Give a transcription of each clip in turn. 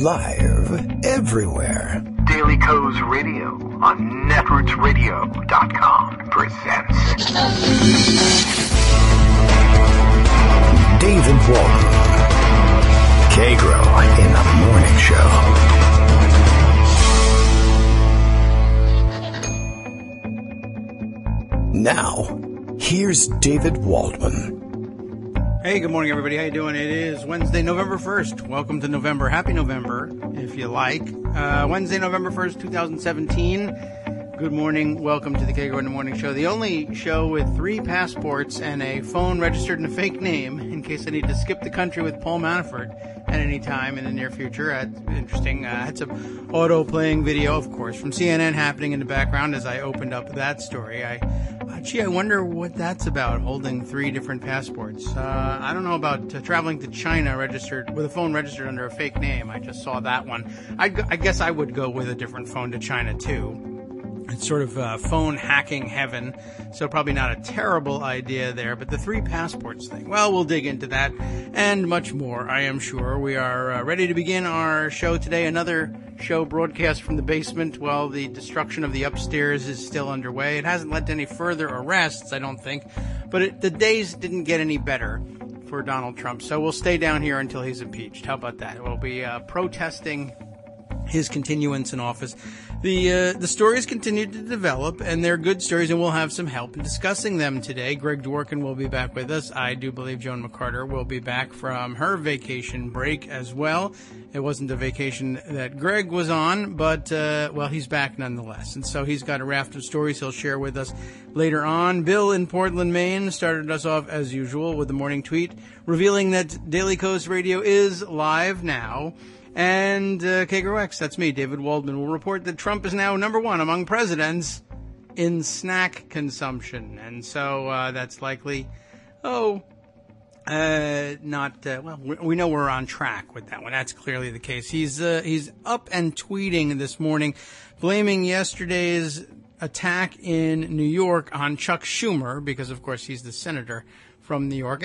Live everywhere. Daily Co's Radio on netrootsradio.com presents David Walton. Kagro in the Morning Show. Now, here's David Waldman. Hey, good morning, everybody. How you doing? It is Wednesday, November 1st. Welcome to November. Happy November, if you like. Wednesday, November 1st, 2017. Good morning. Welcome to the Kagro in the Morning Show, the only show with 3 passports and a phone registered in a fake name in case I need to skip the country with Paul Manafort at any time in the near future. Interesting. I had some auto-playing video, of course, from CNN happening in the background as I opened up that story. I wonder what that's about, holding 3 different passports. I don't know about traveling to China registered with a phone registered under a fake name. I just saw that one. I guess I would go with a different phone to China, too. It's sort of phone hacking heaven, so probably not a terrible idea there. But the 3 passports thing, well, we'll dig into that and much more, I am sure. We are ready to begin our show today. Another show broadcast from the basement while the destruction of the upstairs is still underway. It hasn't led to any further arrests, I don't think, but the days didn't get any better for Donald Trump. So we'll stay down here until he's impeached. How about that? We'll be protesting his continuance in office. The stories continue to develop, and they're good stories, and we'll have some help in discussing them today. Greg Dworkin will be back with us. I do believe Joan McCarter will be back from her vacation break as well. It wasn't a vacation that Greg was on, but, well, he's back nonetheless. And so he's got a raft of stories he'll share with us later on. Bill in Portland, Maine started us off as usual with the morning tweet revealing that Daily Coast Radio is live now. And Kagro X, that's me, David Waldman, will report that Trump is now number 1 among presidents in snack consumption. And so that's likely, well, we know we're on track with that one. That's clearly the case. He's up and tweeting this morning, blaming yesterday's attack in New York on Chuck Schumer, because, of course, he's the senator from New York.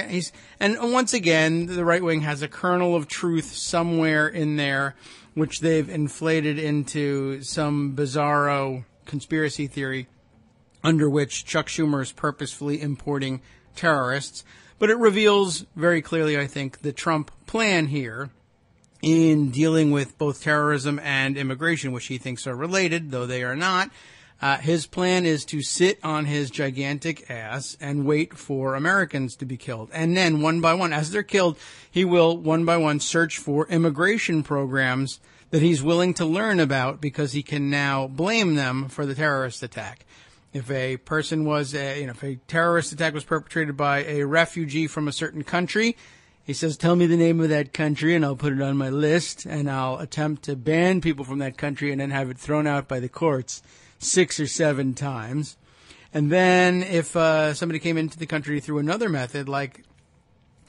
And once again, the right wing has a kernel of truth somewhere in there, which they've inflated into some bizarro conspiracy theory under which Chuck Schumer is purposefully importing terrorists. But it reveals very clearly, I think, the Trump plan here in dealing with both terrorism and immigration, which he thinks are related, though they are not. His plan is to sit on his gigantic ass and wait for Americans to be killed. And then one by one, as they're killed, he will one by one search for immigration programs that he's willing to learn about because he can now blame them for the terrorist attack. If a person was, if a terrorist attack was perpetrated by a refugee from a certain country, he says, tell me the name of that country and I'll put it on my list and I'll attempt to ban people from that country and then have it thrown out by the courts 6 or 7 times. And then if somebody came into the country through another method, like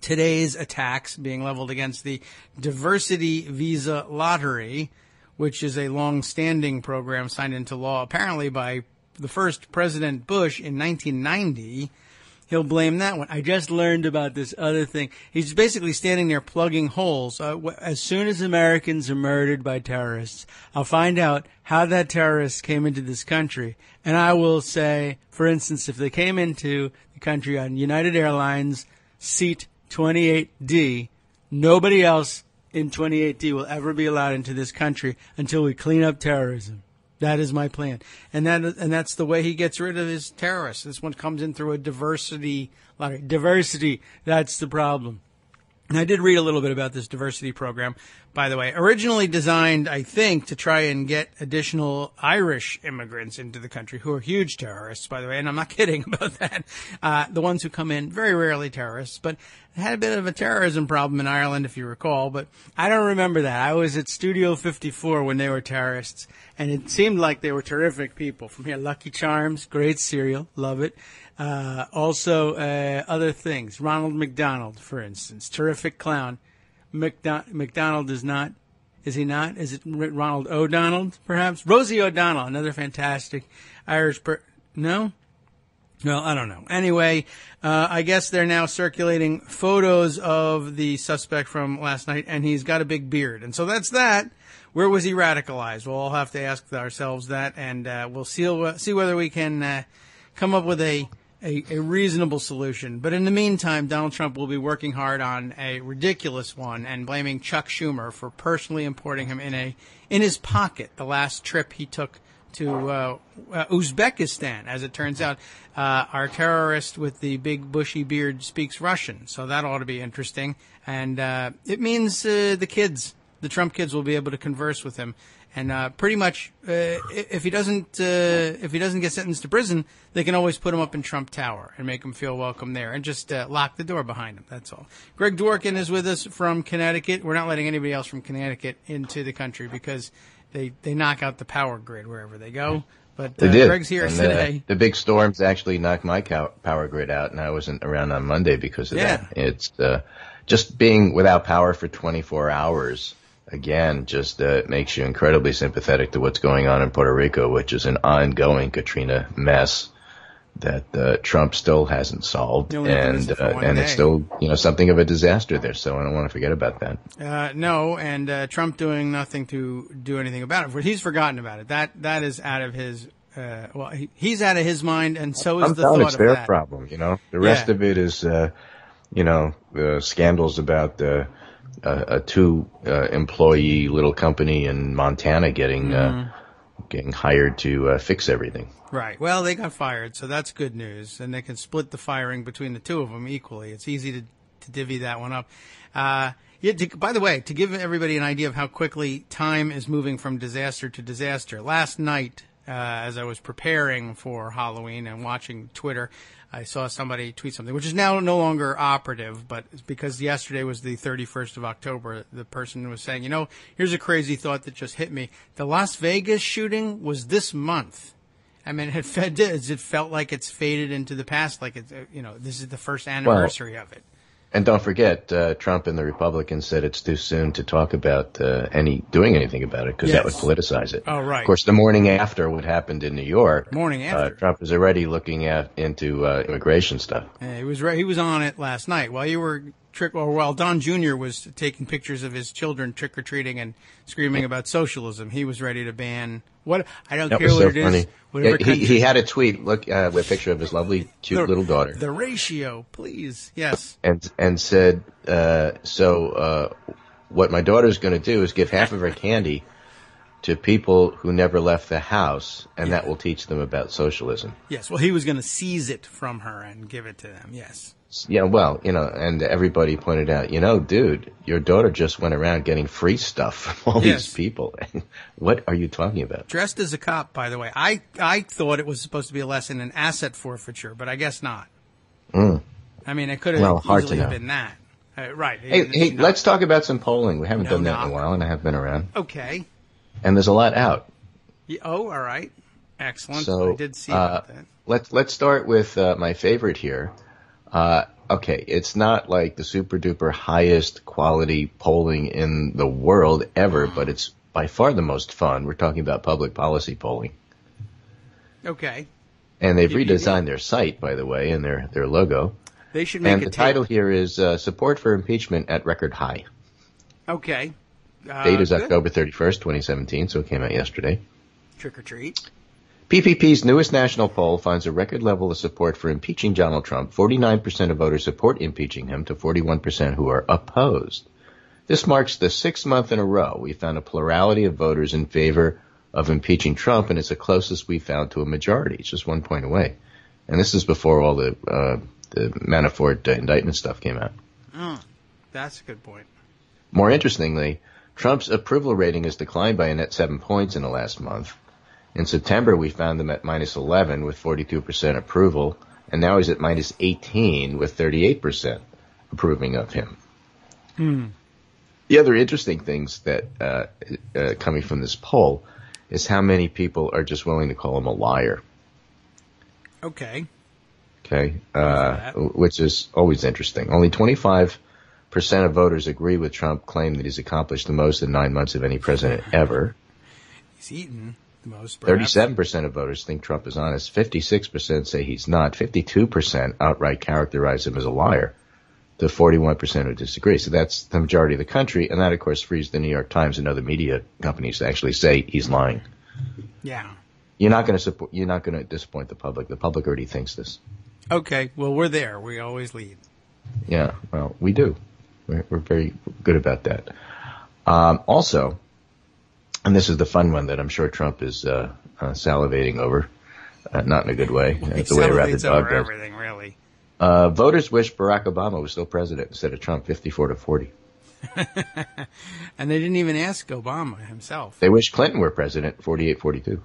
today's attacks being leveled against the diversity visa lottery, which is a long-standing program signed into law apparently by the first President Bush in 1990, he'll blame that one. I just learned about this other thing. He's basically standing there plugging holes. As soon as Americans are murdered by terrorists, I'll find out how that terrorist came into this country. And I will say, for instance, if they came into the country on United Airlines seat 28D, nobody else in 28D will ever be allowed into this country until we clean up terrorism. That is my plan. And that's the way he gets rid of his terrorists. This one comes in through a diversity lottery. Diversity, that's the problem. And I did read a little bit about this diversity program, by the way. Originally designed, I think, to try and get additional Irish immigrants into the country, who are huge terrorists, by the way, and I'm not kidding about that. The ones who come in, very rarely terrorists, but had a bit of a terrorism problem in Ireland, if you recall, but I don't remember that. I was at Studio 54 when they were terrorists, and it seemed like they were terrific people. From here, Lucky Charms, great cereal, love it. Also, other things. Ronald McDonald, for instance, terrific clown. McDonald is not. Is he not? Is it Ronald O'Donnell, perhaps? Rosie O'Donnell, another fantastic Irish No? Well, I don't know. Anyway, I guess they're now circulating photos of the suspect from last night, and he's got a big beard. And so that's that. Where was he radicalized? We'll all have to ask ourselves that, and we'll see whether we can come up with a reasonable solution. But in the meantime, Donald Trump will be working hard on a ridiculous one and blaming Chuck Schumer for personally importing him in his pocket the last trip he took to Uzbekistan. As it turns out, our terrorist with the big bushy beard speaks Russian, so that ought to be interesting. And it means the Trump kids will be able to converse with him. And pretty much, if he doesn't get sentenced to prison, they can always put him up in Trump Tower and make him feel welcome there, and just lock the door behind him. That's all. Greg Dworkin is with us from Connecticut. We're not letting anybody else from Connecticut into the country because they knock out the power grid wherever they go. But they did. Greg's here today. The big storms actually knocked my power grid out, and I wasn't around on Monday because of that. It's just being without power for 24 hours. Again, just makes you incredibly sympathetic to what's going on in Puerto Rico, which is an ongoing Katrina mess that Trump still hasn't solved, and it's still something of a disaster there. So I don't want to forget about that. No, and Trump doing nothing to do anything about it. He's forgotten about it. That is out of his. He's out of his mind, and so is the thought of that. It's their problem, The rest of it is, the scandals about a two-employee little company in Montana getting hired to fix everything. Right. Well, they got fired, so that's good news, and they can split the firing between the two of them equally. It's easy to divvy that one up. By the way, to give everybody an idea of how quickly time is moving from disaster to disaster, last night, as I was preparing for Halloween and watching Twitter, I saw somebody tweet something, which is now no longer operative, but because yesterday was the 31st of October, the person was saying, here's a crazy thought that just hit me. The Las Vegas shooting was this month. I mean, it felt like it's faded into the past, like it's, this is the first anniversary of it. And don't forget, Trump and the Republicans said it's too soon to talk about doing anything about it because that would politicize it. Oh, right. Of course, the morning after what happened in New York, Trump was already looking into immigration stuff. Yeah, he was on it last night while you were while Don Jr. was taking pictures of his children trick or treating and screaming about socialism. He was ready to ban what I don't care what it is. Whatever he had a tweet with a picture of his lovely, cute little daughter. The ratio, please, yes. And said, what my daughter's going to do is give half of her candy to people who never left the house, and that will teach them about socialism. Yes, well, he was going to seize it from her and give it to them, yes. Yeah, well, and everybody pointed out, dude, your daughter just went around getting free stuff from all these people. What are you talking about? Dressed as a cop, by the way. I thought it was supposed to be a lesson in asset forfeiture, but I guess not. I mean, it could have easily been that. Right. Hey, let's talk about some polling. We haven't done that in a while, and I have been around. Okay. And there's a lot out. All right. Excellent. So, I did see about that. Let's start with my favorite here. Okay, it's not like the super duper highest quality polling in the world ever, but it's by far the most fun. We're talking about public policy polling. Okay. And they've redesigned their site, by the way, and their logo. They should make the title here is Support for Impeachment at Record High. Okay. Date is October 31st, 2017, so it came out yesterday. Trick or treat. PPP's newest national poll finds a record level of support for impeaching Donald Trump. 49% of voters support impeaching him to 41% who are opposed. This marks the 6th month in a row we found a plurality of voters in favor of impeaching Trump, and it's the closest we found to a majority. It's just 1 point away. And this is before all the Manafort indictment stuff came out. Oh, that's a good point. More interestingly, Trump's approval rating has declined by a net 7 points in the last month. In September, we found him at minus 11 with 42% approval, and now he's at minus 18 with 38% approving of him. The other interesting things that coming from this poll is how many people are just willing to call him a liar. Okay. Which is always interesting. Only 25% of voters agree with Trump, claim that he's accomplished the most in 9 months of any president ever. He's eaten. The most, perhaps. 37% of voters think Trump is honest. 56% say he's not. 52% outright characterize him as a liar. The 41% who disagree. So that's the majority of the country, and that, of course, frees the New York Times and other media companies to actually say he's lying. Yeah. You're not going to disappoint the public. The public already thinks this. Okay. Well, we're there. We always lead. Yeah. Well, we do. We're very good about that. Also, and this is the fun one that I'm sure Trump is salivating over, not in a good way. It's the way a rabid dog does. Everything, really. Voters wish Barack Obama was still president instead of Trump, 54-40. And they didn't even ask Obama himself. They wish Clinton were president, 48-42.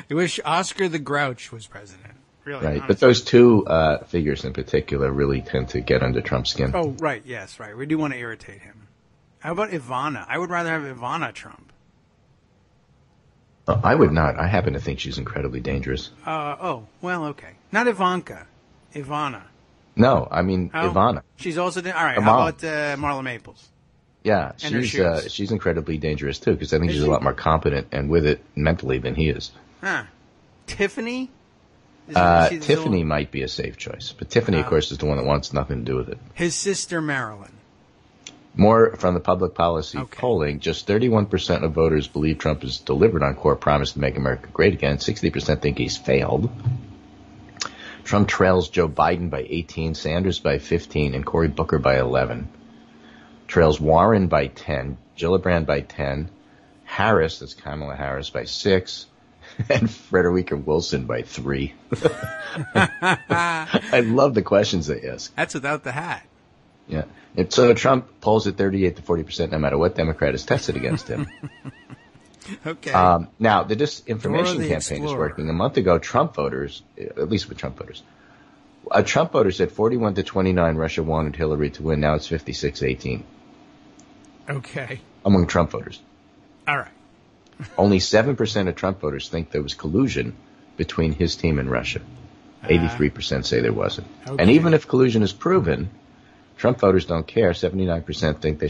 They wish Oscar the Grouch was president. Really, right, honestly. but those two figures in particular really tend to get under Trump's skin. Oh, right, yes, right. We do want to irritate him. How about Ivana? I would rather have Ivana Trump. I would not. I happen to think she's incredibly dangerous. Well, okay. Not Ivanka. Ivana. No, I mean Ivana. She's also... All right, Her how mom. about Marla Maples? Yeah, And she's incredibly dangerous, too, because I think she's she? a lot more competent and with it mentally than he is. Huh. Tiffany? Tiffany might be a safe choice, but Tiffany, of course, is the one that wants nothing to do with it. His sister Marilyn. More from the public policy polling, just 31% of voters believe Trump has delivered on core promise to make America great again. 60% think he's failed. Trump trails Joe Biden by 18, Sanders by 15, and Cory Booker by 11. Trails Warren by 10, Gillibrand by 10, Harris, that's Kamala Harris, by 6, and Frederica Wilson by 3. I love the questions they ask. That's without the hat. Yeah. And so Trump polls at 38-40% no matter what Democrat is tested against him. Okay. Now, the disinformation campaign Explorer. is working. A month ago, Trump voters, at least with Trump voters, Trump voters said 41-29 Russia wanted Hillary to win. Now it's 56-18. Okay. Among Trump voters. All right. Only 7% of Trump voters think there was collusion between his team and Russia. 83% say there wasn't. Okay. And even if collusion is proven, Trump voters don't care. 79% think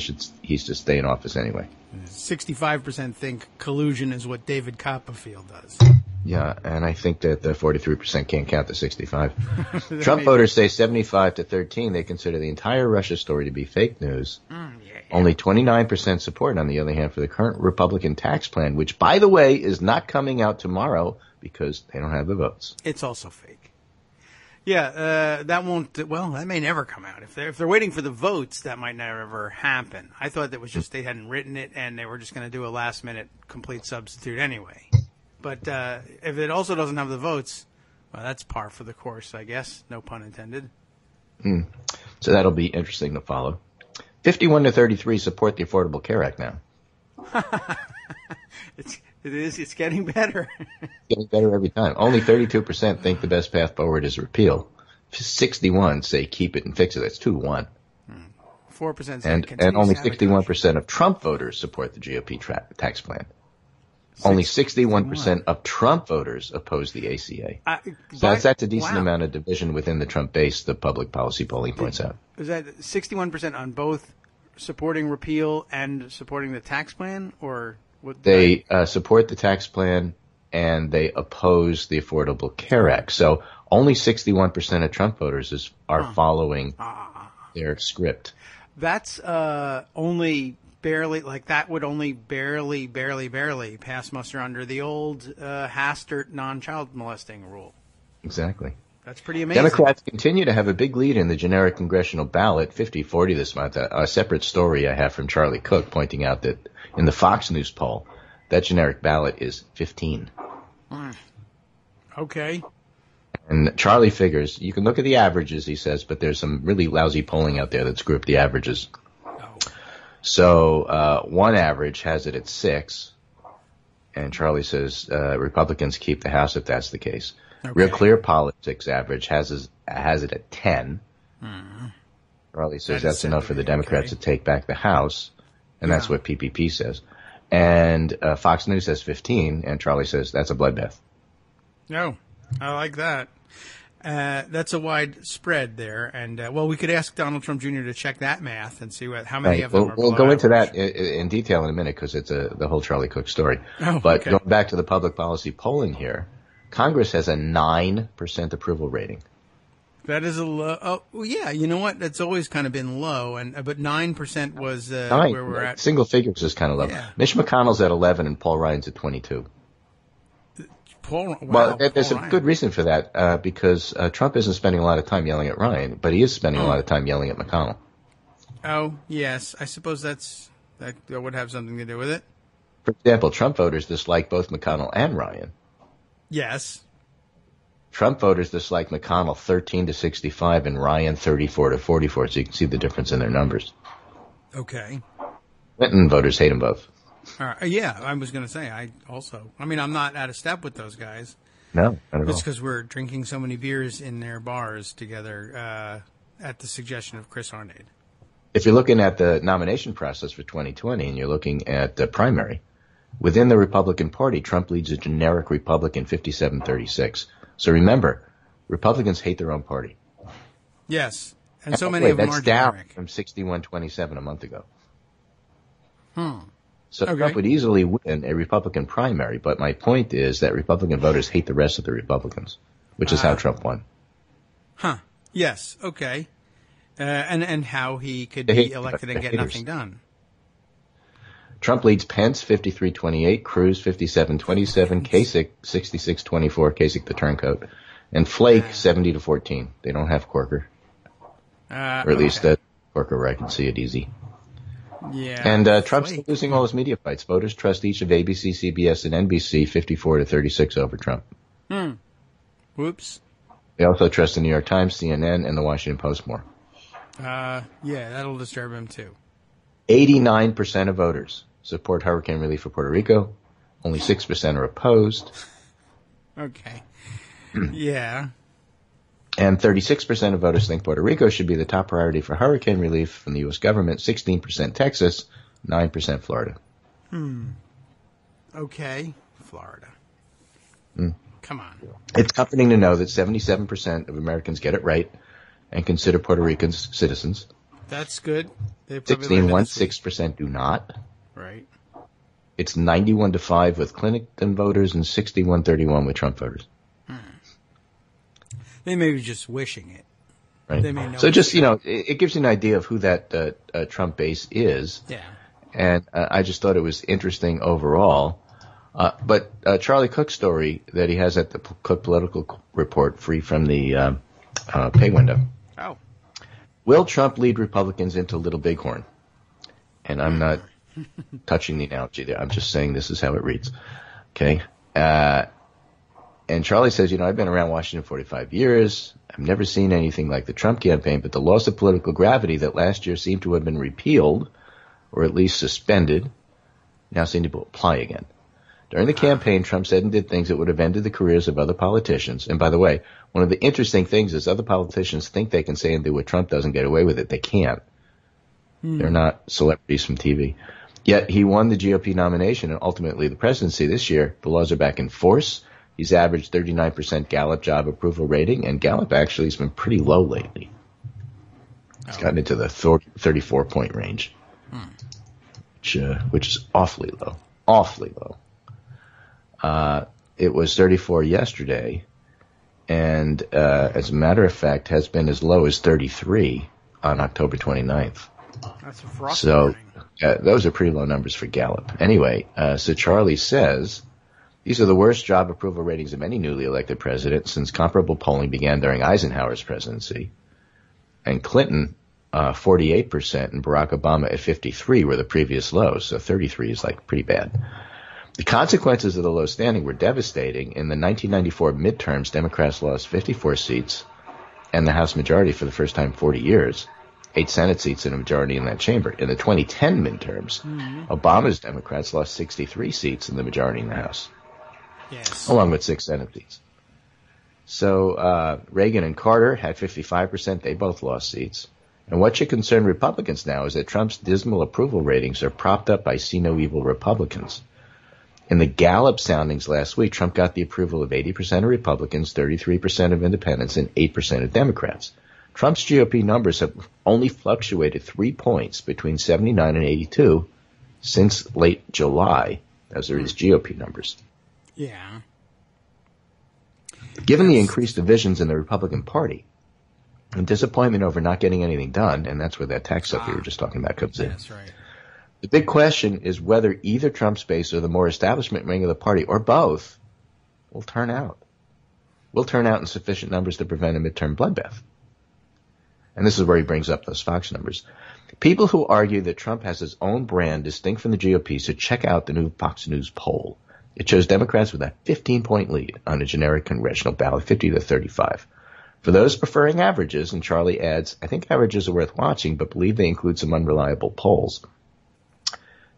he should stay in office anyway. 65% think collusion is what David Copperfield does. Yeah, and I think that the 43% can't count the 65. Trump voters say 75-13 they consider the entire Russia story to be fake news. Only 29% support, on the other hand, for the current Republican tax plan, which, by the way, is not coming out tomorrow because they don't have the votes. It's also fake. Yeah, that won't. Well, that may never come out. If they're waiting for the votes, that might never happen. I thought that was just they hadn't written it and they were just going to do a last minute complete substitute anyway. But if it also doesn't have the votes, well, that's par for the course, I guess. No pun intended. So that'll be interesting to follow. 51-33 support the Affordable Care Act now. It's getting better. Getting better every time. Only 32% think the best path forward is repeal. 61 say keep it and fix it. That's 2-1. 4% say and only 61% of Trump voters support the GOP tax plan. Only 61% of Trump voters oppose the ACA. So that's a decent amount of division within the Trump base, the public policy polling points out. Is that 61% on both supporting repeal and supporting the tax plan? Or what? They support the tax plan and they oppose the Affordable Care Act. So only 61% of Trump voters are following their script. That's only barely, like that would only barely pass muster under the old Hastert non-child molesting rule. Exactly. That's pretty amazing. Democrats continue to have a big lead in the generic congressional ballot, 50-40 this month. A separate story I have from Charlie Cook pointing out that in the Fox News poll, that generic ballot is 15. Okay. And Charlie figures, you can look at the averages, he says, but there's some really lousy polling out there that's grouped the averages. So one average has it at 6, and Charlie says Republicans keep the House if that's the case. Okay. Real Clear Politics average has it at 10. Charlie says that's enough for the Democrats to take back the House, and that's what PPP says. And Fox News says 15, and Charlie says that's a bloodbath. No, I like that. That's a wide spread there. And, we could ask Donald Trump Jr. to check that math and see how many of them are We'll below go into average. that in detail in a minute because it's the whole Charlie Cook story. But going back to the public policy polling here, Congress has a 9% approval rating. That is a low. Oh, yeah. You know what? That's always kind of been low, but 9% was where we're at. Single figures is kind of low. Yeah. Mitch McConnell's at 11 and Paul Ryan's at 22. There's a good reason for that because Trump isn't spending a lot of time yelling at Ryan, but he is spending a lot of time yelling at McConnell. Oh, yes. I suppose that would have something to do with it. For example, Trump voters dislike both McConnell and Ryan. Yes. Trump voters dislike McConnell 13-65 and Ryan 34-44, so you can see the difference in their numbers. Okay. Clinton voters hate them both. Yeah, I was going to say, I'm not out of step with those guys. No, not at all. It's because we're drinking so many beers in their bars together at the suggestion of Chris Arnade. If you're looking at the nomination process for 2020 and you're looking at the primary, within the Republican Party, Trump leads a generic Republican 57-36. So remember, Republicans hate their own party. Yes, and so many of them are generic. That's down from 61-27 a month ago. So Okay. Trump would easily win a Republican primary, but my point is that Republican voters hate the rest of the Republicans, which is how Trump won. Yes, okay. And how he could be elected and get nothing done. Trump leads Pence 53-28, Cruz 57-27, Kasich 66-24, Kasich the turncoat, and Flake 70-14. They don't have Corker, or at least Corker where I can see it easy. Yeah. And Trump's losing all his media fights. Voters trust each of ABC, CBS, and NBC 54-36 over Trump. Whoops. They also trust the New York Times, CNN, and the Washington Post more. Yeah, that'll disturb him too. 89% of voters support hurricane relief for Puerto Rico. Only 6% are opposed. Okay. Yeah. And 36% of voters think Puerto Rico should be the top priority for hurricane relief from the U.S. government. 16% Texas, 9% Florida. Okay. Florida. Come on. It's comforting to know that 77% of Americans get it right and consider Puerto Ricans citizens. That's good. 16.16% do not. Right. It's 91-5 with Clinton voters and 61-31 with Trump voters. They may be just wishing it. Right. They may know. So just, it gives you an idea of who that Trump base is. Yeah. And I just thought it was interesting overall. But Charlie Cook's story that he has at the Cook Political Report, free from the pay window. Oh. Will Trump lead Republicans into Little Bighorn? And I'm not touching the analogy there. I'm just saying this is how it reads. Okay? And Charlie says, I've been around Washington 45 years. I've never seen anything like the Trump campaign, but the loss of political gravity that last year seemed to have been repealed, or at least suspended, now seem to apply again. During the campaign, Trump said and did things that would have ended the careers of other politicians. And by the way, one of the interesting things is other politicians think they can say and do what Trump doesn't get away with it. They can't. They're not celebrities from TV. Yet he won the GOP nomination and ultimately the presidency this year. The laws are back in force. He's averaged 39% Gallup job approval rating, and Gallup actually has been pretty low lately. It's gotten into the 34-point range, which is awfully low. Awfully low. It was 34 yesterday, and as a matter of fact, has been as low as 33 on October 29th. That's a frost So warning. those are pretty low numbers for Gallup. Anyway, so Charlie says these are the worst job approval ratings of any newly elected president since comparable polling began during Eisenhower's presidency. And Clinton, 48%, and Barack Obama at 53 were the previous lows. So 33 is like pretty bad. The consequences of the low standing were devastating. In the 1994 midterms, Democrats lost 54 seats and the House majority for the first time in 40 years, 8 Senate seats and a majority in that chamber. In the 2010 midterms, Obama's Democrats lost 63 seats and the majority in the House, along with 6 Senate seats. So Reagan and Carter had 55%. They both lost seats. And what should concern Republicans now is that Trump's dismal approval ratings are propped up by see-no-evil Republicans. In the Gallup soundings last week, Trump got the approval of 80% of Republicans, 33% of independents, and 8% of Democrats. Trump's GOP numbers have only fluctuated 3 points between 79 and 82 since late July. Those are his GOP numbers. Yeah. Given the increased divisions in the Republican Party and disappointment over not getting anything done, and that's where that tax stuff we were just talking about comes in. That's right. The big question is whether either Trump's base or the more establishment wing of the party, or both, will turn out. Will turn out in sufficient numbers to prevent a midterm bloodbath. And this is where he brings up those Fox numbers. People who argue that Trump has his own brand distinct from the GOP should check out the new Fox News poll. It shows Democrats with a 15-point lead on a generic congressional ballot, 50 to 35. For those preferring averages, and Charlie adds, I think averages are worth watching, but believe they include some unreliable polls.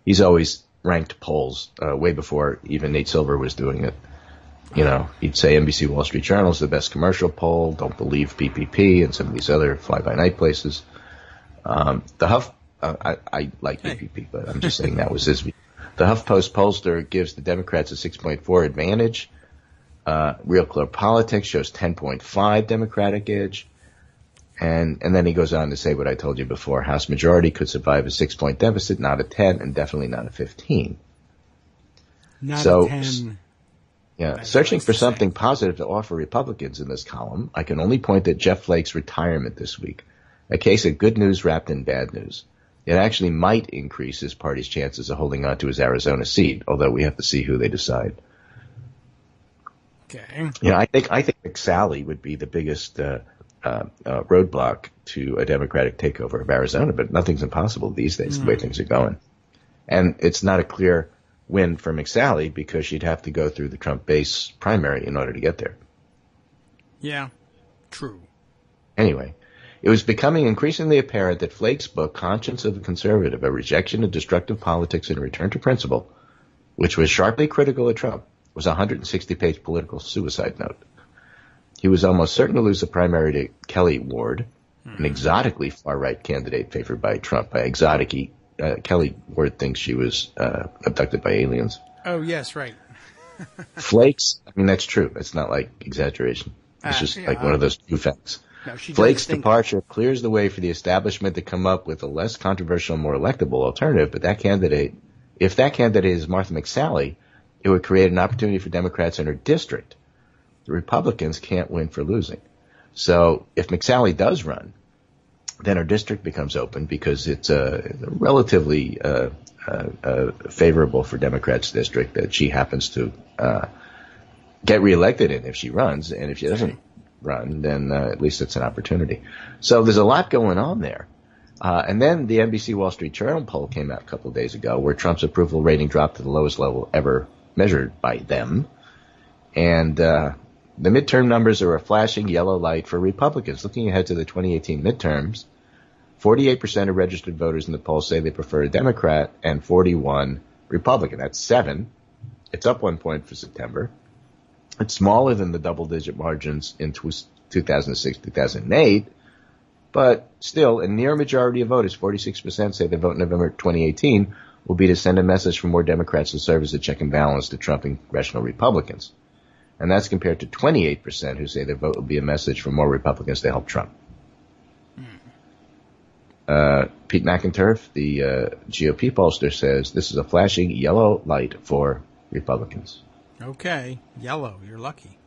He's always ranked polls way before even Nate Silver was doing it. You know, he'd say NBC Wall Street Journal is the best commercial poll. Don't believe PPP and some of these other fly-by-night places. The Huff, I like PPP, but I'm just saying that was his view. The HuffPost pollster gives the Democrats a 6.4 advantage. Real Clear Politics shows 10.5 Democratic edge. And then he goes on to say what I told you before. House majority could survive a 6-point deficit, not a 10, and definitely not a 15. Not a 10. Yeah, searching for something positive to offer Republicans in this column, I can only point to Jeff Flake's retirement this week, a case of good news wrapped in bad news. It actually might increase his party's chances of holding on to his Arizona seat, although we have to see who they decide. Okay. You know, I think McSally would be the biggest roadblock to a Democratic takeover of Arizona, but nothing's impossible these days, the way things are going. And it's not a clear win for McSally because she'd have to go through the Trump base primary in order to get there. Yeah, true. Anyway, it was becoming increasingly apparent that Flake's book, Conscience of a Conservative, A Rejection of Destructive Politics and a Return to Principle, which was sharply critical of Trump, was a 160-page political suicide note. He was almost certain to lose the primary to Kelly Ward, an exotically far-right candidate favored by Trump. By exotic, Kelly Ward thinks she was abducted by aliens. Oh, yes, right. Flake's, I mean, that's true. It's not like exaggeration. It's just like one of those true facts. No, Flake's departure clears the way for the establishment to come up with a less controversial, more electable alternative, but if that candidate is Martha McSally, it would create an opportunity for Democrats in her district. The Republicans can't win for losing. So if McSally does run, then her district becomes open because it's a relatively favorable for Democrats district that she happens to get reelected in if she runs, and if she doesn't run, then at least it's an opportunity. So there's a lot going on there. And then the NBC Wall Street Journal poll came out a couple of days ago where Trump's approval rating dropped to the lowest level ever measured by them. And the midterm numbers are a flashing yellow light for Republicans. Looking ahead to the 2018 midterms, 48% of registered voters in the poll say they prefer a Democrat and 41 Republican. That's 7. It's up 1 point for September. It's smaller than the double-digit margins in 2006, 2008, but still a near majority of voters, 46%, say they vote in November 2018, will be to send a message for more Democrats to serve as a check and balance to Trump and congressional Republicans. And that's compared to 28% who say their vote will be a message for more Republicans to help Trump. Pete McInturf, the GOP pollster, says this is a flashing yellow light for Republicans. Okay, yellow, you're lucky.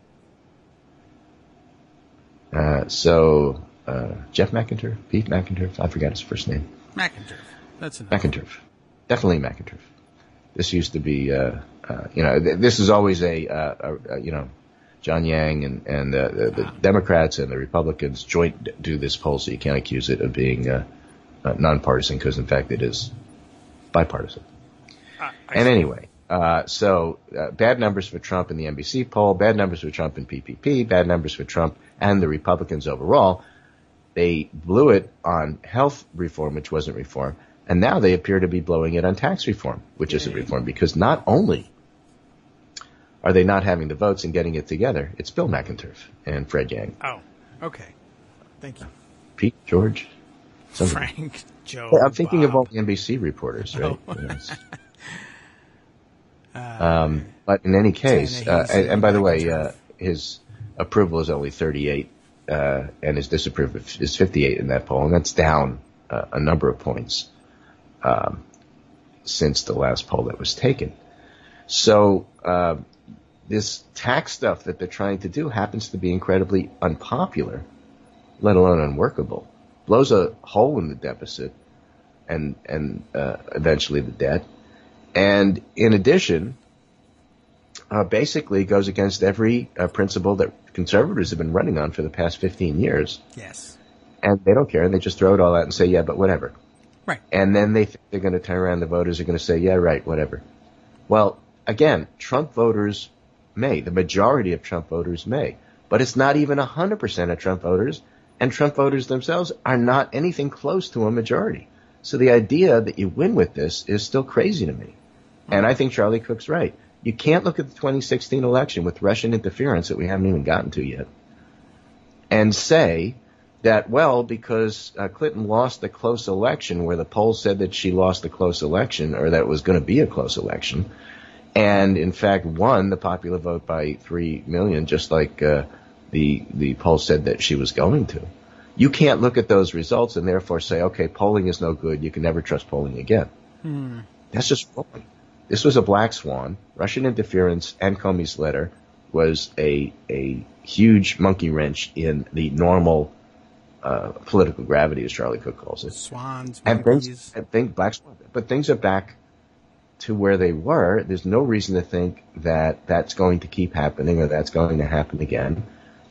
Jeff McInturf, Pete McInturf, I forgot his first name. McInturf, that's enough. McInturf, definitely McInturf. This used to be, this is always John Yang and the Democrats and the Republicans joint do this poll, so you can't accuse it of being nonpartisan because, in fact, it is bipartisan. Anyway, bad numbers for Trump in the NBC poll, bad numbers for Trump in PPP, bad numbers for Trump and the Republicans overall. They blew it on health reform, which wasn't reform, and now they appear to be blowing it on tax reform, which isn't reform, because not only are they not having the votes and getting it together, it's Bill McInturf and Fred Yang. Oh, okay. Thank you. Pete, George. Frank, Joe, I'm thinking Bob. of all the NBC reporters, right? Oh. But in any case, and by the way, his approval is only 38, and his disapproval is 58 in that poll, and that's down a number of points since the last poll that was taken. So this tax stuff that they're trying to do happens to be incredibly unpopular, let alone unworkable. Blows a hole in the deficit and eventually the debt. And in addition, basically goes against every principle that conservatives have been running on for the past 15 years. Yes. And they don't care, and they just throw it all out and say, yeah, but whatever. Right. And then they think they're going to turn around, the voters are going to say, yeah, right, whatever. Well, again, Trump voters may. The majority of Trump voters may. But it's not even 100% of Trump voters, and Trump voters themselves are not anything close to a majority. So the idea that you win with this is still crazy to me. And I think Charlie Cook's right. You can't look at the 2016 election with Russian interference that we haven't even gotten to yet and say that, well, because Clinton lost a close election where the polls said that she lost a close election or that it was going to be a close election and, in fact, won the popular vote by 3 million, just like the poll said that she was going to. You can't look at those results and therefore say, okay, polling is no good. You can never trust polling again. That's just wrong. This was a black swan. Russian interference and Comey's letter was a huge monkey wrench in the normal political gravity, as Charlie Cook calls it. Swans, monkeys. Black swan. But things are back to where they were. There's no reason to think that that's going to keep happening or that's going to happen again.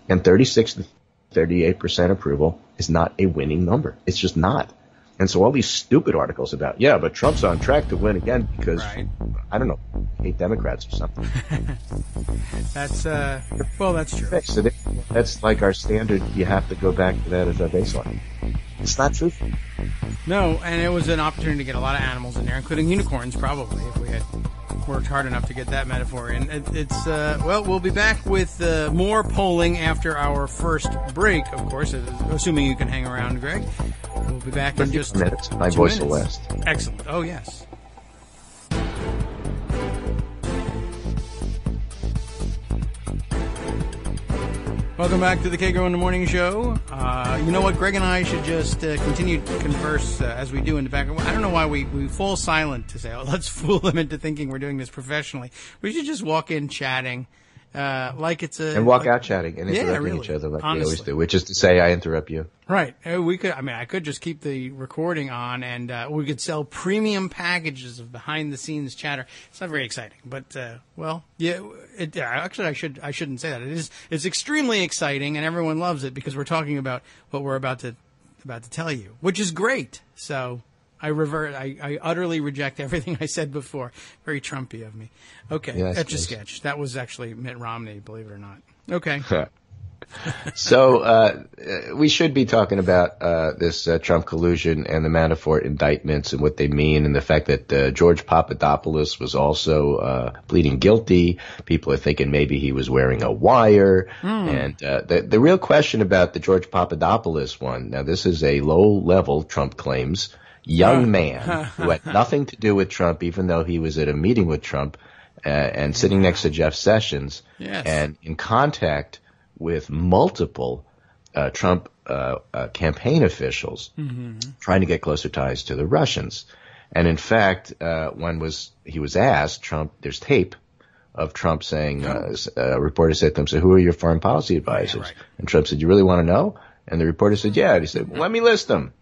And 36 to 38% approval is not a winning number. It's just not. And so all these stupid articles about, yeah, but Trump's on track to win again because, right. I don't know, hate Democrats or something. That's, well, that's true. So that's like our standard. You have to go back to that as our baseline. It's not true. No, and it was an opportunity to get a lot of animals in there, including unicorns, probably, if we had worked hard enough to get that metaphor in. It's well, we'll be back with more polling after our first break, of course, assuming you can hang around, Greg. We'll be back in just minutes. My voice will last. Excellent. Oh, yes. Welcome back to the Kagro in the Morning Show. You know what? Greg and I should just continue to converse as we do in the background. I don't know why we fall silent to say, oh, let's fool them into thinking we're doing this professionally. We should just walk in chatting like it's a... And walk out chatting and interrupting each other like we always do, which is to say I interrupt you. Right. We could. I mean, I could just keep the recording on, and we could sell premium packages of behind-the-scenes chatter. It's not very exciting, but well, yeah. Actually, I shouldn't say that. It's extremely exciting, and everyone loves it because we're talking about what we're about to tell you, which is great. So I revert. I utterly reject everything I said before. Very Trumpy of me. Okay, yes, Etch a Sketch. That was actually Mitt Romney, believe it or not. Okay. So we should be talking about this Trump collusion and the Manafort indictments and what they mean, and the fact that George Papadopoulos was also pleading guilty. People are thinking maybe he was wearing a wire. And the real question about the George Papadopoulos one, now this is a low-level, Trump claims, young man who had nothing to do with Trump, even though he was at a meeting with Trump and sitting next to Jeff Sessions and in contact with multiple Trump campaign officials trying to get closer ties to the Russians. And in fact, when he was asked, Trump, there's tape of Trump saying, a reporter said to him, so who are your foreign policy advisors? Right. And Trump said, you really want to know? And the reporter said, yeah. And he said, well, let me list them.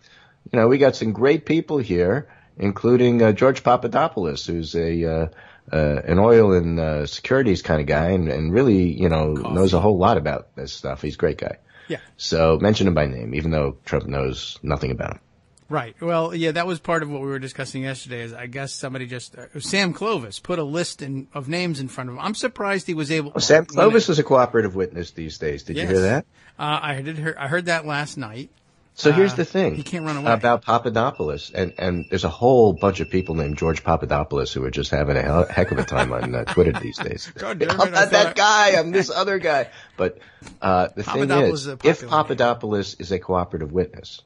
You know, we got some great people here, including George Papadopoulos, who's an oil and securities kind of guy, and really, you know, knows a whole lot about this stuff. He's a great guy. Yeah. So mention him by name, even though Trump knows nothing about him. Right. Well, yeah, that was part of what we were discussing yesterday. Is I guess somebody just Sam Clovis put a list of names in front of him. I'm surprised he was able. Sam Clovis is a cooperative witness these days. Did you hear that? I heard that last night. So here's the thing. He can't run away. About Papadopoulos, and there's a whole bunch of people named George Papadopoulos who are just having a heck of a time on Twitter these days. God damn it, I'm not that guy. I'm this other guy. But the thing is, if Papadopoulos is a cooperative witness,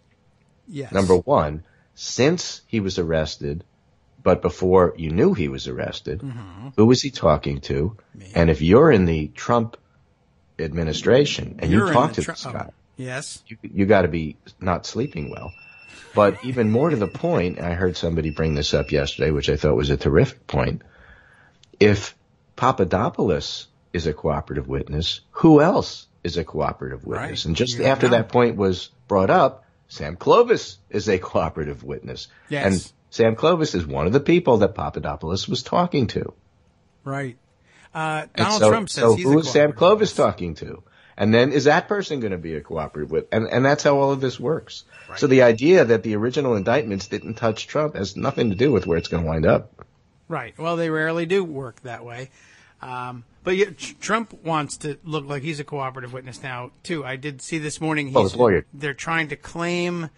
number one, since he was arrested but before you knew he was arrested, who was he talking to? And if you're in the Trump administration and you talk to this guy, yes, you got to be not sleeping well. But even more to the point, I heard somebody bring this up yesterday, which I thought was a terrific point. If Papadopoulos is a cooperative witness, who else is a cooperative witness? And just after that point was brought up, Sam Clovis is a cooperative witness. Yes. And Sam Clovis is one of the people that Papadopoulos was talking to. Right. Donald Trump says he's who is Sam Clovis talking to? And then is that person going to be a cooperative witness? And that's how all of this works. Right. So the idea that the original indictments didn't touch Trump has nothing to do with where it's going to wind up. Right. Well, they rarely do work that way. But Trump wants to look like he's a cooperative witness now, too. I did see this morning they're trying to claim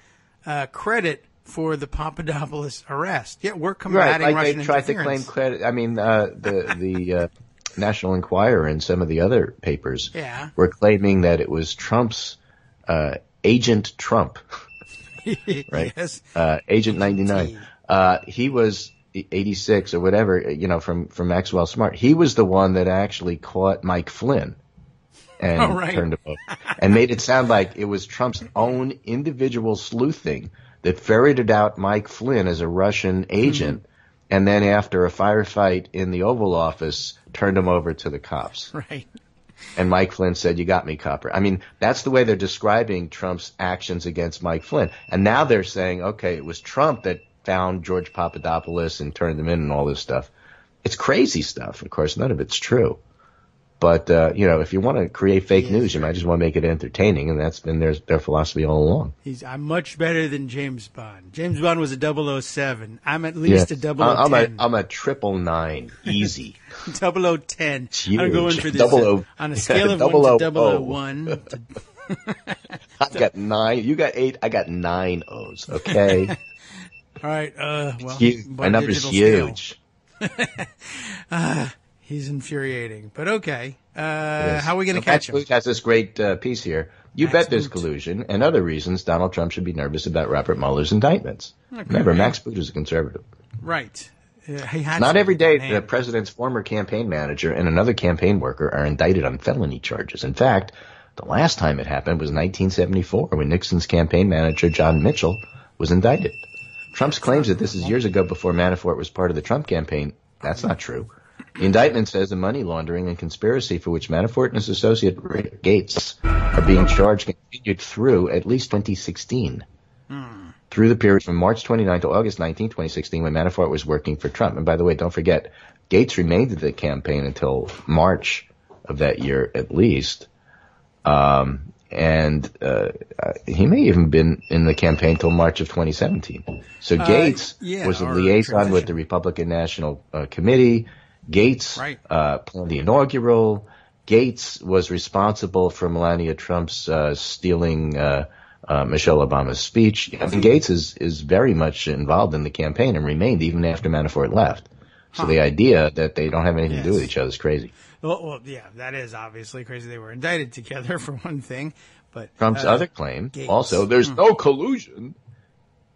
credit for the Papadopoulos arrest. Yeah, we're combating Russian interference. Right, they tried to claim credit. I mean, the National Enquirer and some of the other papers were claiming that it was Trump's Agent Trump, right? Yes. Agent 99. He was 86 or whatever, from Maxwell Smart. He was the one that actually caught Mike Flynn and turned him over and made it sound like it was Trump's own individual sleuthing that ferreted out Mike Flynn as a Russian agent. And then after a firefight in the Oval Office, turned him over to the cops. Right. And Mike Flynn said, "You got me, copper." I mean, that's the way they're describing Trump's actions against Mike Flynn. And now they're saying, okay, it was Trump that found George Papadopoulos and turned him in and all this stuff. It's crazy stuff. Of course, none of it's true. But, if you want to create fake news, you might just want to make it entertaining, and that's been their philosophy all along. I'm much better than James Bond. James Bond was a 007. I'm at least a 0010. I'm a 999. Easy. 0010. Huge. I'm going for this on a scale of 1 to 001. I got 9. You got 8. I got 9 O's. Okay. All right. My number's huge. He's infuriating, but okay. How are we going to catch him? Max Boot has this great piece here. You bet there's collusion and other reasons Donald Trump should be nervous about Robert Mueller's indictments. Okay, remember, Max Boot is a conservative. Right. Not every day the president's former campaign manager and another campaign worker are indicted on felony charges. In fact, the last time it happened was 1974 when Nixon's campaign manager, John Mitchell, was indicted. Trump's claims that this is years ago before Manafort was part of the Trump campaign, that's not true. The indictment says the money laundering and conspiracy for which Manafort and his associate Rick Gates are being charged continued through at least 2016. Through the period from March 29 to August 19, 2016, when Manafort was working for Trump. And by the way, don't forget, Gates remained at the campaign until March of that year at least. And he may even been in the campaign till March of 2017. So Gates was a liaison with the Republican National Committee. Gates planned the inaugural. Gates was responsible for Melania Trump's stealing Michelle Obama's speech. I mean, Gates is very much involved in the campaign and remained even after Manafort left. So the idea that they don't have anything to do with each other is crazy. Well, yeah, that is obviously crazy. They were indicted together for one thing. But Trump's other claim, also, there's no collusion,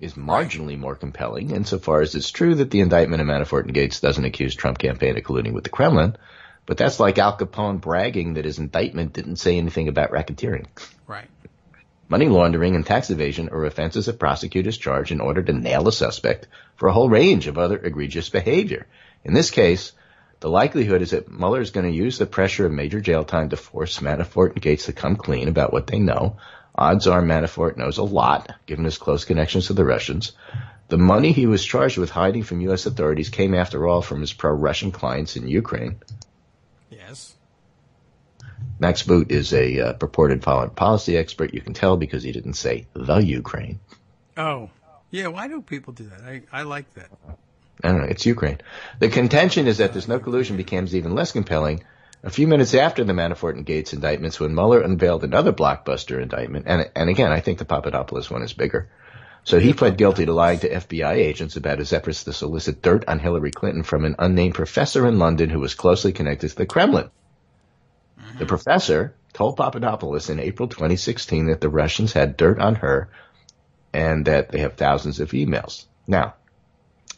is marginally more compelling insofar as it's true that the indictment of Manafort and Gates doesn't accuse Trump campaign of colluding with the Kremlin, but that's like Al Capone bragging that his indictment didn't say anything about racketeering. Right. Money laundering and tax evasion are offenses that prosecutors charge in order to nail a suspect for a whole range of other egregious behavior. In this case, the likelihood is that Mueller is going to use the pressure of major jail time to force Manafort and Gates to come clean about what they know. Odds are Manafort knows a lot, given his close connections to the Russians. The money he was charged with hiding from U.S. authorities came, after all, from his pro-Russian clients in Ukraine. Yes. Max Boot is a purported foreign policy expert. You can tell because he didn't say the Ukraine. Oh. Yeah, why do people do that? I like that. I don't know. It's Ukraine. The contention is that there's no collusion becomes even less compelling a few minutes after the Manafort and Gates indictments when Mueller unveiled another blockbuster indictment. And again, I think the Papadopoulos one is bigger. So he pled guilty to lying to FBI agents about his efforts to solicit dirt on Hillary Clinton from an unnamed professor in London who was closely connected to the Kremlin. The professor told Papadopoulos in April 2016 that the Russians had dirt on her and that they have thousands of emails. Now,